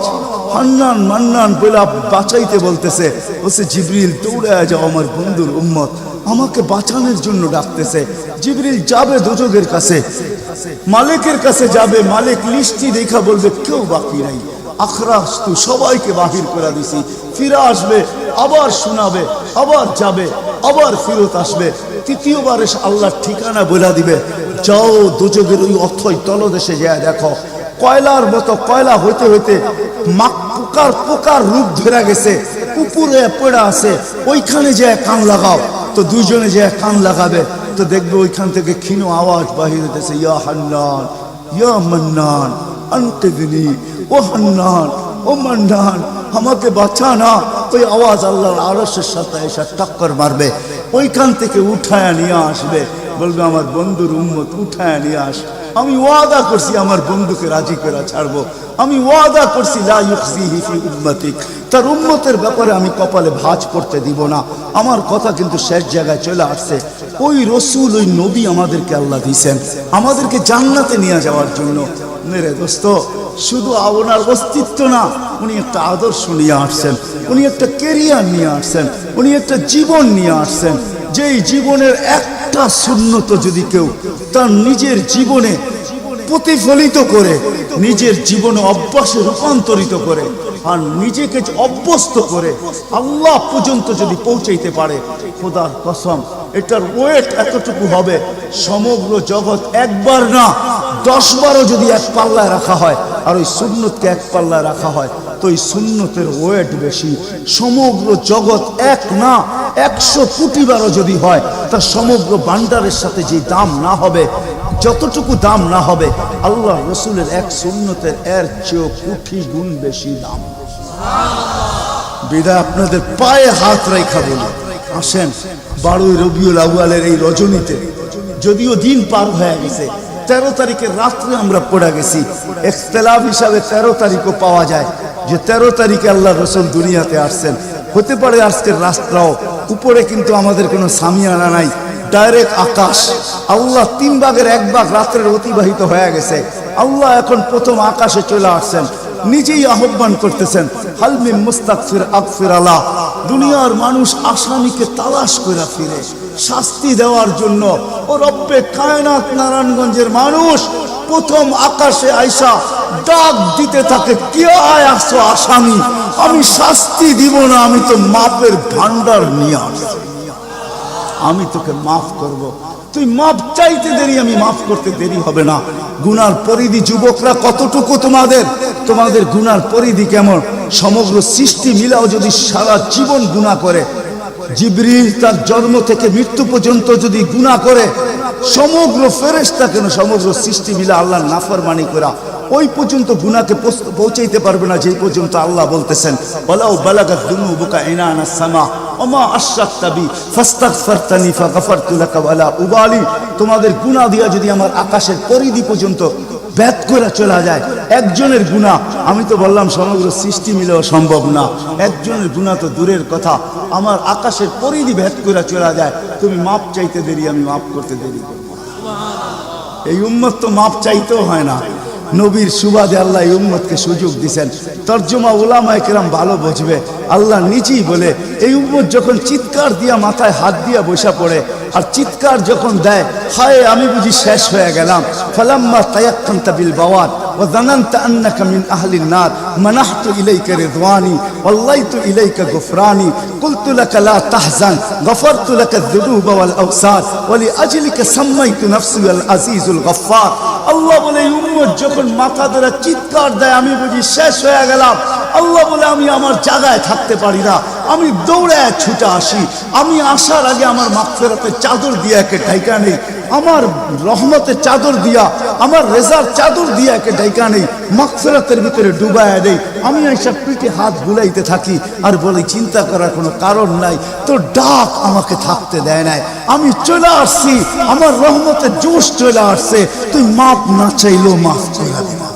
[SPEAKER 1] হান্নান মান্নান বলে বাঁচাইতে বলতেছে। বলছে জিবরিল দৌড়ায় যাও, আমার বন্ধুর উম্মত আমাকে বাঁচানোর জন্য ডাকতেছে। জিবরিল যাবে দোজখের কাছে, মালিকের কাছে যাবে। মালিক লিস্টি দেখা বলবে কেউ বাকি নাই, আখরাস তু সবাইকে বাহির করে দিছি। ফিরে আসবে, আবার শোনাবে, আবার যাবে, আবার ফিরত আসবে। তৃতীয়বার এসে আল্লাহর ঠিকানা বলে দিবে, যাও দোজখের ওই অথই তলদেশে যায় দেখো, কয়লার মতো কয়লা হইতে হইতে পোকার রূপ ধরে গেছে, উপরে পড়ে আছে, ওইখানে যে কান লাগাও। তো দুইজনে যে কান লাগাবে, তো দেখবে ওইখান থেকে ক্ষীণ আওয়াজ বাহির হইতেছে, ইয়া হান্নান ইয়া মান্নান আনতেদিনী, ও হান্নান ও মান্নান আমাকে বাঁচানা। ওই আওয়াজ আল্লাহর আরশের সাথে এসে টক্কর মারবে, ওইখান থেকে উঠায় নিয়ে আসবে। বলবে আমার বন্ধুর উম্মত উঠায় নিয়ে আস, আমি ওয়াদা করছি আমার বন্ধুকে রাজি করে ছাড়বো, আমি ওয়াদা করছি লা ইউখজিহি ফি উম্মতিক, তার উম্মতের ব্যাপারে আমি কপালে ভাঁজ করতে দিব না। আমার কথা কিন্তু শেষ জায়গায় চলে আসছে। ওই রসুল, ওই নবী আমাদেরকে আল্লাহ দিয়েছেন আমাদেরকে জান্নাতে নিয়ে যাওয়ার জন্য। মেরে দোস্ত, শুধু ওনার অস্তিত্ব না, উনি একটা আদর্শ নিয়ে আসছেন, উনি একটা কেরিয়ার নিয়ে আসছেন, উনি একটা জীবন নিয়ে আসছেন। যেই জীবনের একটা সুন্নত যদি কেউ তার নিজের জীবনে প্রতিফলিত করে, নিজের জীবনে অভ্যাসে রূপান্তরিত করে, আর নিজেকে অভ্যস্ত করে আল্লাহ পর্যন্ত যদি পৌঁছাইতে পারে, খোদার কসম এটার ওয়েট এতটুকু হবে, সমগ্র জগৎ একবার না 10 বারও যদি এক পাল্লায় রাখা হয়, আর ওই সুন্নতকে এক পাল্লায় রাখা হয়, তো ওই সুন্নতের ওয়েট বেশি। সমগ্র জগৎ এক না 100 কোটি বারও যদি হয়, তার সমগ্র ভান্ডারের সাথে যে দাম না হবে, যতটুকু দাম না হবে, আল্লাহ রসুলের এক সুন্নতের এর চেয়েও কোটি গুণ বেশি দাম। বিদায় আপনাদের পায়ে হাত রেখা বলি, আসেন 12 রবিউল আউয়ালের এই রজনীতে, যদিও দিন পার হয়ে গেছে, 13 তারিখের রাত্রে আমরা পড়ে গেছি। ইখতিলাফ হিসাবে 13 তারিখও পাওয়া যায় যে 13 তারিখে আল্লাহ রসুল দুনিয়াতে আসছেন। হতে পারে আজকের রাস্তাও উপরে, কিন্তু আমাদের কোনো সামিয়ানা নাই, ডাইরেক্ট আকাশ। আল্লাহ 3 ভাগের 1 ভাগ রাত্রের অতিবাহিত হয়ে গেছে, আল্লাহ এখন প্রথম আকাশে চলে আসছেন, নিজেই আহ্বান করতেছেন, হাল মিন মুস্তাগফির আগফির আলা। দুনিয়ার মানুষ আসামিকে তালাশ করে ফিরে শাস্তি দেওয়ার জন্য, ও রব্বে কায়নাত নারায়ণগঞ্জের মানুষ প্রথম আকাশে আইসা ডাক দিতে থাকে, কে আয় আসো আসামি, আমি শাস্তি দিব না, আমি তো মাপের ভান্ডার নিয়ে আসছি, আমি তোকে মাফ করব। তুই মাপ চাইতে দেরি, আমি মাফ করতে দেরি হবে না। গুনার পরিধি যুবকরা কতটুকু, তোমাদের গুনার পরিধি কেমন? সমগ্র সৃষ্টি মিলাও যদি সারা জীবন গুনাহ করে, জিবরিল তার জন্ম থেকে মৃত্যু পর্যন্ত যদি গুনাহ করে, সমগ্র ফেরেশতা কেন, সমগ্র সৃষ্টি মিলা আল্লাহর নাফরমানি করা ওই পর্যন্ত গুনাহকে পৌঁছাইতে পারবে না, যেই পর্যন্ত আল্লাহ বলতেছেন ওয়ালাউ বালাগাত দুনুবুকা ইনানা সামা ওমা আশরাকতা বি ফাস্তাগফারতানি ফাগফারতু লাকা ওয়ালা উবালি। তোমাদের গুনাহ দিয়া যদি আমার আকাশের পরিধি পর্যন্ত ভেদ করে চলা যায়, একজনের গুনাহ, আমি তো বললাম সমগ্র সৃষ্টি মিলেও সম্ভব না, একজনের গুনাহ তো দূরের কথা, আমার আকাশের পরিধি ভেদ করে চলা যায়। তুমি মাপ চাইতে দেরি, আমি মাফ করতে দেরি করব। এই উম্মত তো মাপ চাইতেও হয় না, নবীর সুবাদে আল্লাহ এই উম্মতকে সুযোগ দিয়েছেন। তর্জমা উলামায়ে কেরাম ভালো বুঝবে। আল্লাহ নিজেই বলে এই উম্মত যখন চিৎকার দিয়া মাথায় হাত দিয়া বসা পড়ে আর চিৎকার যখন দেয়, হায় আমি বুঝি শেষ হয়ে গেলাম, ফালাম্মা তায়াক্কানতা বিল বাওয়াত ওয়া যানানতা আন্নাকা মিন আহলিন নার মানাহতু ইলাইকা রিদওয়ানি ওয়াল্লাইতু ইলাইকা গুফরানি কুলতু লাকা লা তাহজান গফারতু লাকা যুনুবা ওয়াল আওসার ওয়া লিআজলিকা সাম্মাইতু নাফসি আল আজিজুল গফফার। আল্লাহ বলে এই উম্মত যখন মাথা ধরে চিৎকার দেয় আমি বুঝি শেষ হয়ে গেলাম, আল্লাহ বলে আমি আমার জায়গায় থাকতে পারি না, আমি দৌড়ায় ছুটে আসি। আমি আসার আগে আমার মাগফিরাতের চাদর দিয়া একে ঢাইকা নেই, আমার রহমতের চাদর দিয়া, আমার রেজার চাদর দিয়া একে ঢাইকা নেই, মাগফিরাতের ভিতরে ডুবায়া দেই। আমি এইসব পিঠে হাত বুলাইতে থাকি আর বলি চিন্তা করার কোনো কারণ নাই, তোর ডাক আমাকে থাকতে দেয় নাই, আমি চলে আসছি, আমার রহমতের জোশ চলে আসছে, তুই মাপ না চাইলেও মাফ করে দিবা।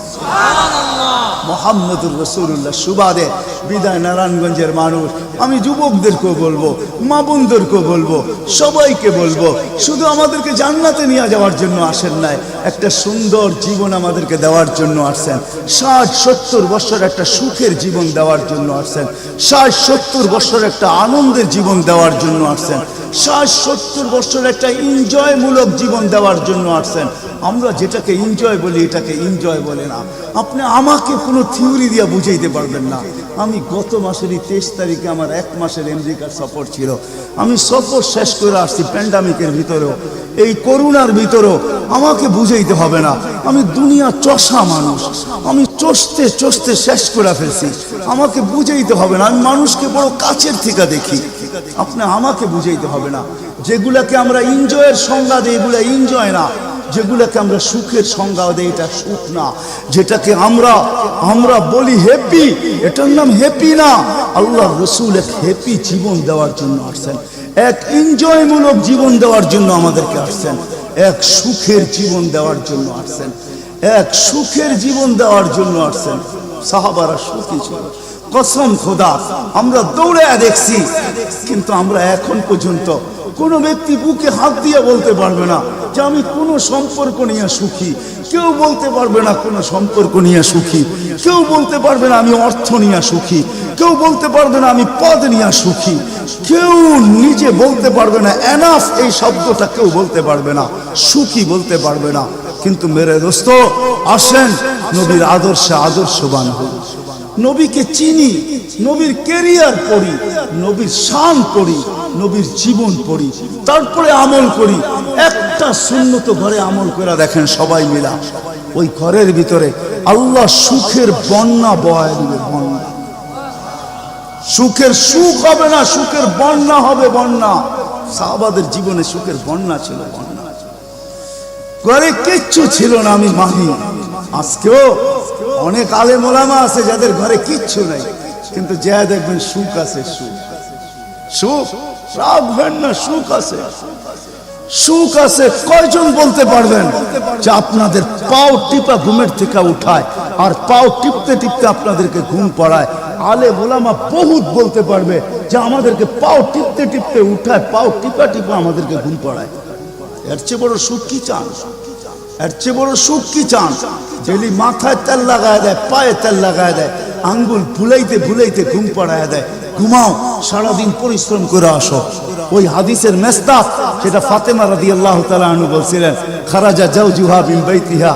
[SPEAKER 1] মোহাম্মদুর রাসূলুল্লাহ সুবাদে বিদায় নারায়ণগঞ্জের মানুষ, আমি যুবকদেরকেও বলবো, মা বোনদেরকেও বলবো, সবাইকে বলবো, শুধু আমাদেরকে জান্নাতে নিয়ে যাওয়ার জন্য আসেন নাই, একটা সুন্দর জীবন আমাদেরকে দেওয়ার জন্য আসছেন। 60-70 বছর একটা সুখের জীবন দেওয়ার জন্য আসছেন, 60-70 বছর একটা আনন্দের জীবন দেওয়ার জন্য আসছেন, 60-70 বছর একটা এনজয়মূলক জীবন দেওয়ার জন্য আসছেন। আমরা যেটাকে এনজয় বলি এটাকে এনজয় বলে না। আপনি আমাকে কোনো থিওরি দিয়ে বুঝাইতে পারবেন না। আমি গত মাসেরই 23 তারিখে আমার 1 মাসের আমেরিকার সফর ছিল, আমি সফর শেষ করে আসছি প্যান্ডামিকের ভিতরেও, এই করোনার ভিতরেও। আমাকে বুঝাইতে হবে না, আমি দুনিয়া চষা মানুষ, আমি চষতে চষতে শেষ করে ফেলছি, আমাকে বুঝাইতে হবে না, আমি মানুষকে বড় কাছের থেকে দেখি। আপনি আমাকে বুঝাইতে হবে না। যেগুলাকে আমরা এনজয়ের সংজ্ঞা দিই এগুলা এনজয় না, যেগুলাকে আমরা সুখের সংজ্ঞা দেই এটা সুখ না, যেটাকে আমরা বলি হ্যাপি এটার নাম হ্যাপি না। আল্লাহ রাসূল এক হ্যাপি জীবন দেওয়ার জন্য আসছেন, এক এনজয়মূলক জীবন দেওয়ার জন্য আমাদেরকে আসছেন, এক সুখের জীবন দেওয়ার জন্য আসছেন, এক সুখের জীবন দেওয়ার জন্য আসছেন। সাহাবারা সুখী ছিল, কসম খোদা আমরা দৌড়ে দেখছি, কিন্তু আমরা এখন পর্যন্ত কোনো ব্যক্তি বুকে হাত দিয়ে বলতে পারবে না যে আমি কোনো সম্পর্ক নিয়ে সুখী, কেউ বলতে পারবে না কোনো সম্পর্ক নিয়ে সুখী, কেউ বলতে পারবে না আমি অর্থ নিয়ে সুখী, কেউ বলতে পারবে না আমি পদ নিয়ে সুখী, কেউ নিজে বলতে পারবে না এনাফ এই শব্দটা কেউ বলতে পারবে না, সুখী বলতে পারবে না। কিন্তু মেরে দোস্ত আসেন নবীর আদর্শে আদর্শবান হই, নবীকে চিনি, নবীর ক্যারিয়ার পড়ি, নবীর শান পড়ি, নবীর জীবন পড়ি, তারপরে আমল করি। একটা সুন্নত ঘরে আমল করে দেখেন সবাই মিলা, ওই ঘরের ভিতরে আল্লাহ সুখের বন্যা বয় দিবে, বন্যা। সুখের সুখ হবে না, সুখের বন্যা হবে, বন্যা। সাহাবাদের জীবনে সুখের বন্যা ছিল, বন্যা। ঘরে কিচ্ছু ছিল না আমি মানি, আজকেও অনেক আলেম ওলামা আছে যাদের ঘরে কিচ্ছু নাই, কিন্তু যা দেখবেন সুখ আছে, সুখ সুখ রাখবেন না, সুখ আছে, সুখ আছে। কয়জন বলতে পারবেন যে আপনাদের পাও টিপা ঘুমের থেকে উঠায় আর পাও টিপতে টিপতে আপনাদেরকে ঘুম পড়ায়? আলেম ওলামা বহুত বলতে পারবে যে আমাদেরকে পাও টিপতে টিপতে উঠায়, পাও টিপা টিপা আমাদেরকে ঘুম পড়ায়। এর চেয়ে বড় সুখ কি চান? এর চেয়ে বড় সুখ কি চান? যেলি মাথায় তেল লাগায় দেয়, পায়ে তেল লাগায় দেয়, আঙ্গুল ভুলাইতে ভুলাইতে ঘুম পড়ায় দেয়। ঘুমাও, সারাদিন পরিশ্রম করে আসো। ওই হাদিসের মেস্তাক সেটা ফাতেমা রাদিয়াল্লাহু তাআলা আনহা বলছিলেন, খারাজা জাওজুহা মিন বাইতিহা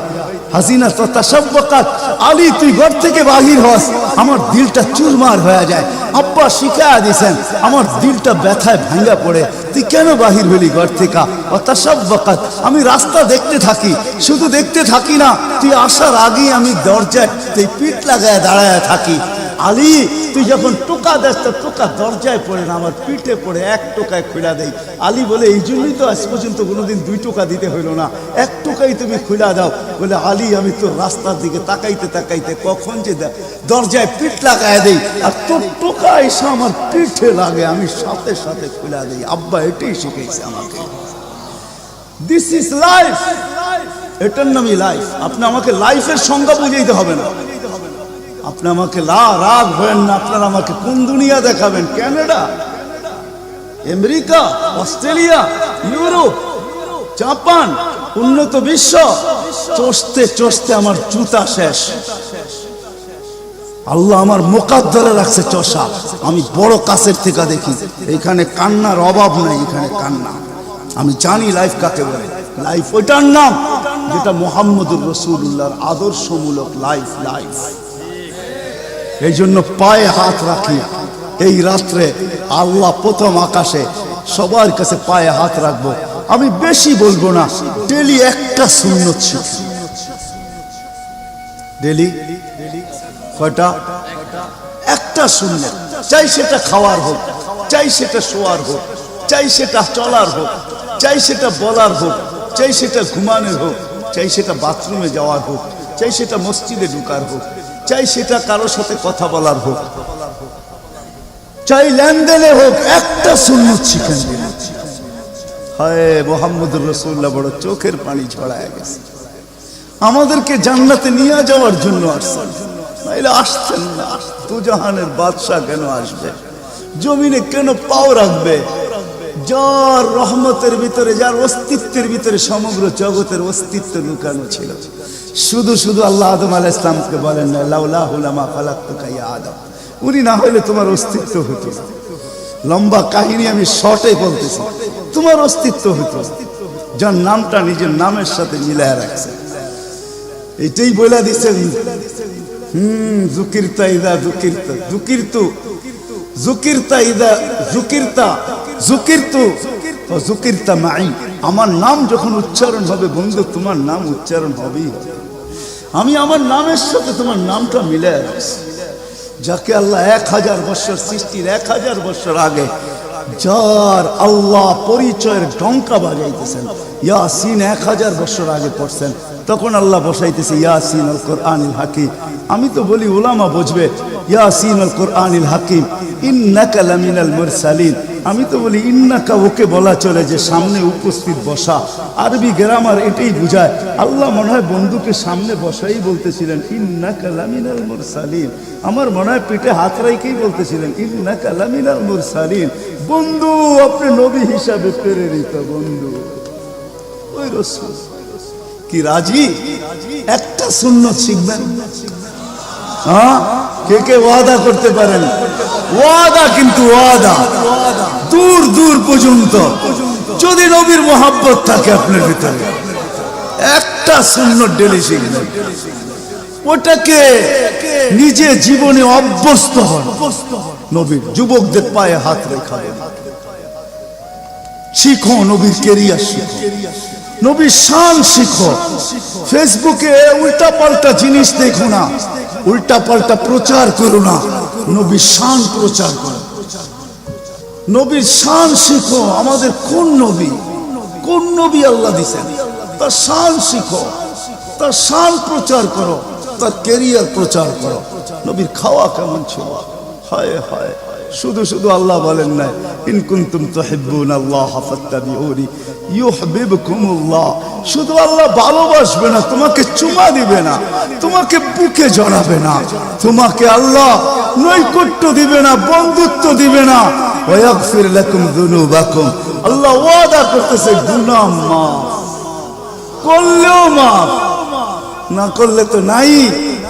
[SPEAKER 1] হাসিনা তাশাব্বাকাত। আলী তুই ঘর থেকে বাহির হস, আমার দিলটা চুরমার হয়ে যায়। আব্বা শিখায়া দিয়েছেন, আমার দিলটা ব্যথায় ভাঙ্গা পড়ে, তুই কেন বাহির হলি ঘর থেকে? তাশাব্বাকাত, আমি রাস্তা দেখতে থাকি, শুধু দেখতে থাকি না, তুই আসার আগেই আমি দরজায় তুই পিঠ লাগায় দাঁড়ায় থাকি। আলী তুই যখন টোকা দেস তো টোকা দরজায় পড়ে না, আমার পিঠে পড়ে, 1 টোকায় খুলা দেই। আলী বলে এই জন্যই তো আজ পর্যন্ত কোনোদিন 2 টোকা দিতে হইল না, 1 টোকাই তুমি খুলা দাও। বলে আলী আমি তোর রাস্তার দিকে তাকাইতে তাকাইতে কখন যে দরজায় পিঠ লাগায় দেই আর তোর টোকা এসে আমার পিঠে লাগে, আমি সাথে সাথে খুলা দেই। আব্বা এটাই শিখেছে আমাকে। দিস ইজ লাইফ, এটার নামই লাইফ। আপনি আমাকে লাইফের সংজ্ঞা বুঝাইতে হবে না, আপনি আমাকে রাগ হবেন না। আপনারা আমাকে কোন দুনিয়া দেখাবেন? Canada, America, Australia, Europe, Japan, উন্নত বিশ্ব, চষতে চষতে আমার জুতা শেষ। আল্লাহ আমার মোকাদ্দরে রাখছে চষা। আমি বড় কাছের থেকে দেখি, এখানে কান্নার অভাব নাই, এখানে কান্না। আমি জানি লাইফ কাকে বলে। লাইফ ওইটার নাম যেটা মুহাম্মদুর রাসূলুল্লাহর আদর্শমূলক লাইফ। লাইফ এই জন্য পায়ে হাত রাখি এই রাত্রে। আল্লাহ প্রথম আকাশে, সবার কাছে পায়ে হাত রাখবো। আমি বেশি বলবো না, ডেলি একটা সুন্নত শিখি। ডেলি কয়টা? একটা সুন্নত। চাই সেটা খাওয়ার হোক, চাই সেটা শোয়ার হোক, চাই সেটা চলার হোক, চাই সেটা বলার হোক, চাই সেটা ঘুমানোর হোক, চাই সেটা বাথরুমে যাওয়ার হোক, চাই সেটা মসজিদে ঢুকার হোক, চাই সেটা কারোর সাথে কথা বলার হোক, চাই লেনদেনে হোক, একটা সুন্নত শিখেন। হায় মুহাম্মদুর রাসূলুল্লাহ বড় চোখের পানি ছড়ায় গেছে। আমাদেরকে জান্নাতে নিয়ে যাওয়ার জন্য আসছেন, নাইলে আসছেন না। দুজাহানের বাদশা কেন আসবে? জমিনে কেন পাও রাখবে? যার রহমতের ভিতরে, যার অস্তিত্বের ভিতরে সমগ্র জগতের অস্তিত্ব লুকানো ছিল। শুধু শুধু আল্লাহ আদম আলাইহিস সালামকে বলেন না, লাউলাহু লামা খালাকতুকা ইয়া আদম। উনি না হলে তোমার অস্তিত্ব হতো না। লম্বা কাহিনী আমি শর্টে বলতেছি। তোমার অস্তিত্ব হতো, যার নামটা নিজের নামের সাথে মিলায় রাখছে। এটাই বলে দিচ্ছেন, যুকিরতা ইদা যুকিরতা, যুকিরতু যুকিরতা ইদা যুকিরতা, যুকিরতু ও যুকিরতা মাই। আমার নাম যখন উচ্চারণ হবে বন্ধু, তোমার নাম উচ্চারণ হবেই হবে। আমি আমার নামের সাথে তোমার নামটা মিলায় রাখছি। যাকে আল্লাহ 1000 বছর সৃষ্টির 1000 বছর আগে, যার আল্লাহ পরিচয়ের ডঙ্কা বাজাইতেছেন, ইয়াসিন 1000 বছর আগে পড়ছেন, তখন আল্লাহ বসাইতেছে ইয়াসিন আল কোরআনিল হাকিম। আমি তো বলি উলামা বুঝবে, ইয়াসিন আল কোরআনিল হাকিম ইন্নাকা লামিনাল মুরসালিন। আমি তো বলি ইন্নাকা ওকে বলা চলে যে সামনে উপস্থিত বসা। আরবি গ্রামার এটাই বুঝায়। আল্লাহ মনে হয় বন্ধুকে সামনে বসাই বলতেছিলেন ইন্নাকা লামিনাল মুরসালিন। আমার মনে হয় পিঠে হাত রাইকেই বলতেছিলেন ইন্নাকা লামিনাল মুরসালিন। বন্ধু, আপনি নবী হিসাবে প্রেরিত বন্ধু। ওই রাসূল কি রাজি? একটা সুন্নত শিখবেন। হ্যাঁ, কে কে ওয়াদা করতে পারেন? ওয়াদা, কিন্তু ওয়াদা দূর দূর পর্যন্ত। যদি নবীর মোহাব্বত থাকে আপনার ভিতরে, একটা সুন্নত ডেলি শিখবেন। ওটাকে নিজে জীবনে অভ্যস্ত হন। নবীর যুবকদের পায়ে হাত রেখা শিখো, নবীর কেরিয়ার শিখো, নবীর শান শিখো। ফেসবুকে উল্টা পাল্টা জিনিস দেখো না, উল্টা পাল্টা প্রচার করো না, নবীর শান প্রচার করো। নবীর শান শিখো। আমাদের কোন নবী, কোন নবী আল্লাহ দিয়েছেন, তার শান শিখো, তার শান প্রচার করো, তার কেরিয়ার প্রচার করো। নবীর খাওয়া কেমন ছিল? হায় হায়, শুধু শুধু আল্লাহ বলেন নাই ইন কুনতুম তুহিব্বুনাল্লাহ ফাত্তাবিউনি ইউহিব্বুকুমুল্লাহ। শুধু আল্লাহ ভালোবাসবে না, তোমাকে চুমা দিবে না, তোমাকে বুকে জড়াবে না, তোমাকে আল্লাহ নৈকট্য দিবে না, বন্ধুত্ব দিবে না। ওয়াগফির লাকুম যুনুবাকুম। আল্লাহ ওয়াদা করতেছে গুনাহ মাফ করলেও মাফ, না করলে তো নাই,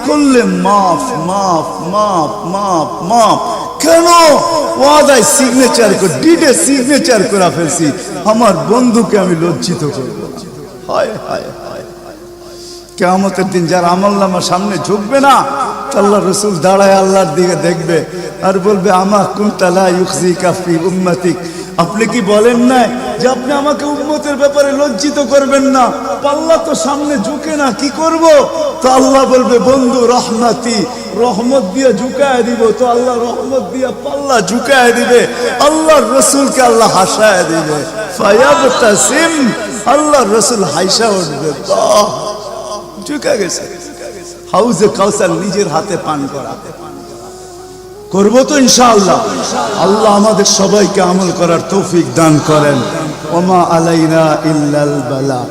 [SPEAKER 1] করলে মাফ মাফ মাফ মাফ মাফ। কেন? ওয়াদায় সিগনেচার করে, ডিডে সিগনেচার করে ফেলছি, আমার বন্ধুকে আমি লজ্জিত করব না। হায় হায় হায়, কিয়ামতের দিন যার আমলনামা সামনে ঝুঁকবে না, আল্লাহ রাসূল দাঁড়ায় আল্লাহর দিকে দেখবে আর বলবে আমা কুনতা লা ইউখজিকা ফি উম্মতিক। আপনি কি বলেন না যে আপনি আমাকে উম্মতের ব্যাপারে লজ্জিত করবেন না? পাল্লা তো সামনে ঝুঁকে না, কি করব? তো আল্লাহ বলবে বন্ধু রহমতি, রহমত দিয়ে ঝুঁকায় দিব। তো আল্লাহ রহমত দিয়ে পাল্লা ঝুঁকায় দিবে, আল্লাহর রাসূলকে আল্লাহ হাসায় দিবে। ফায়াবতাসিম, আল্লাহর রাসূল হাসা উঠবে, বাহ ঝুঁকা গেছে। হাউজে কাউসার নিজের হাতে পান করা করবো তো ইনশাআল্লাহ। আল্লাহ আমাদের সবাইকে আমল করার তৌফিক দান করেন। ওমা আলাইনা ইল্লাল বালা।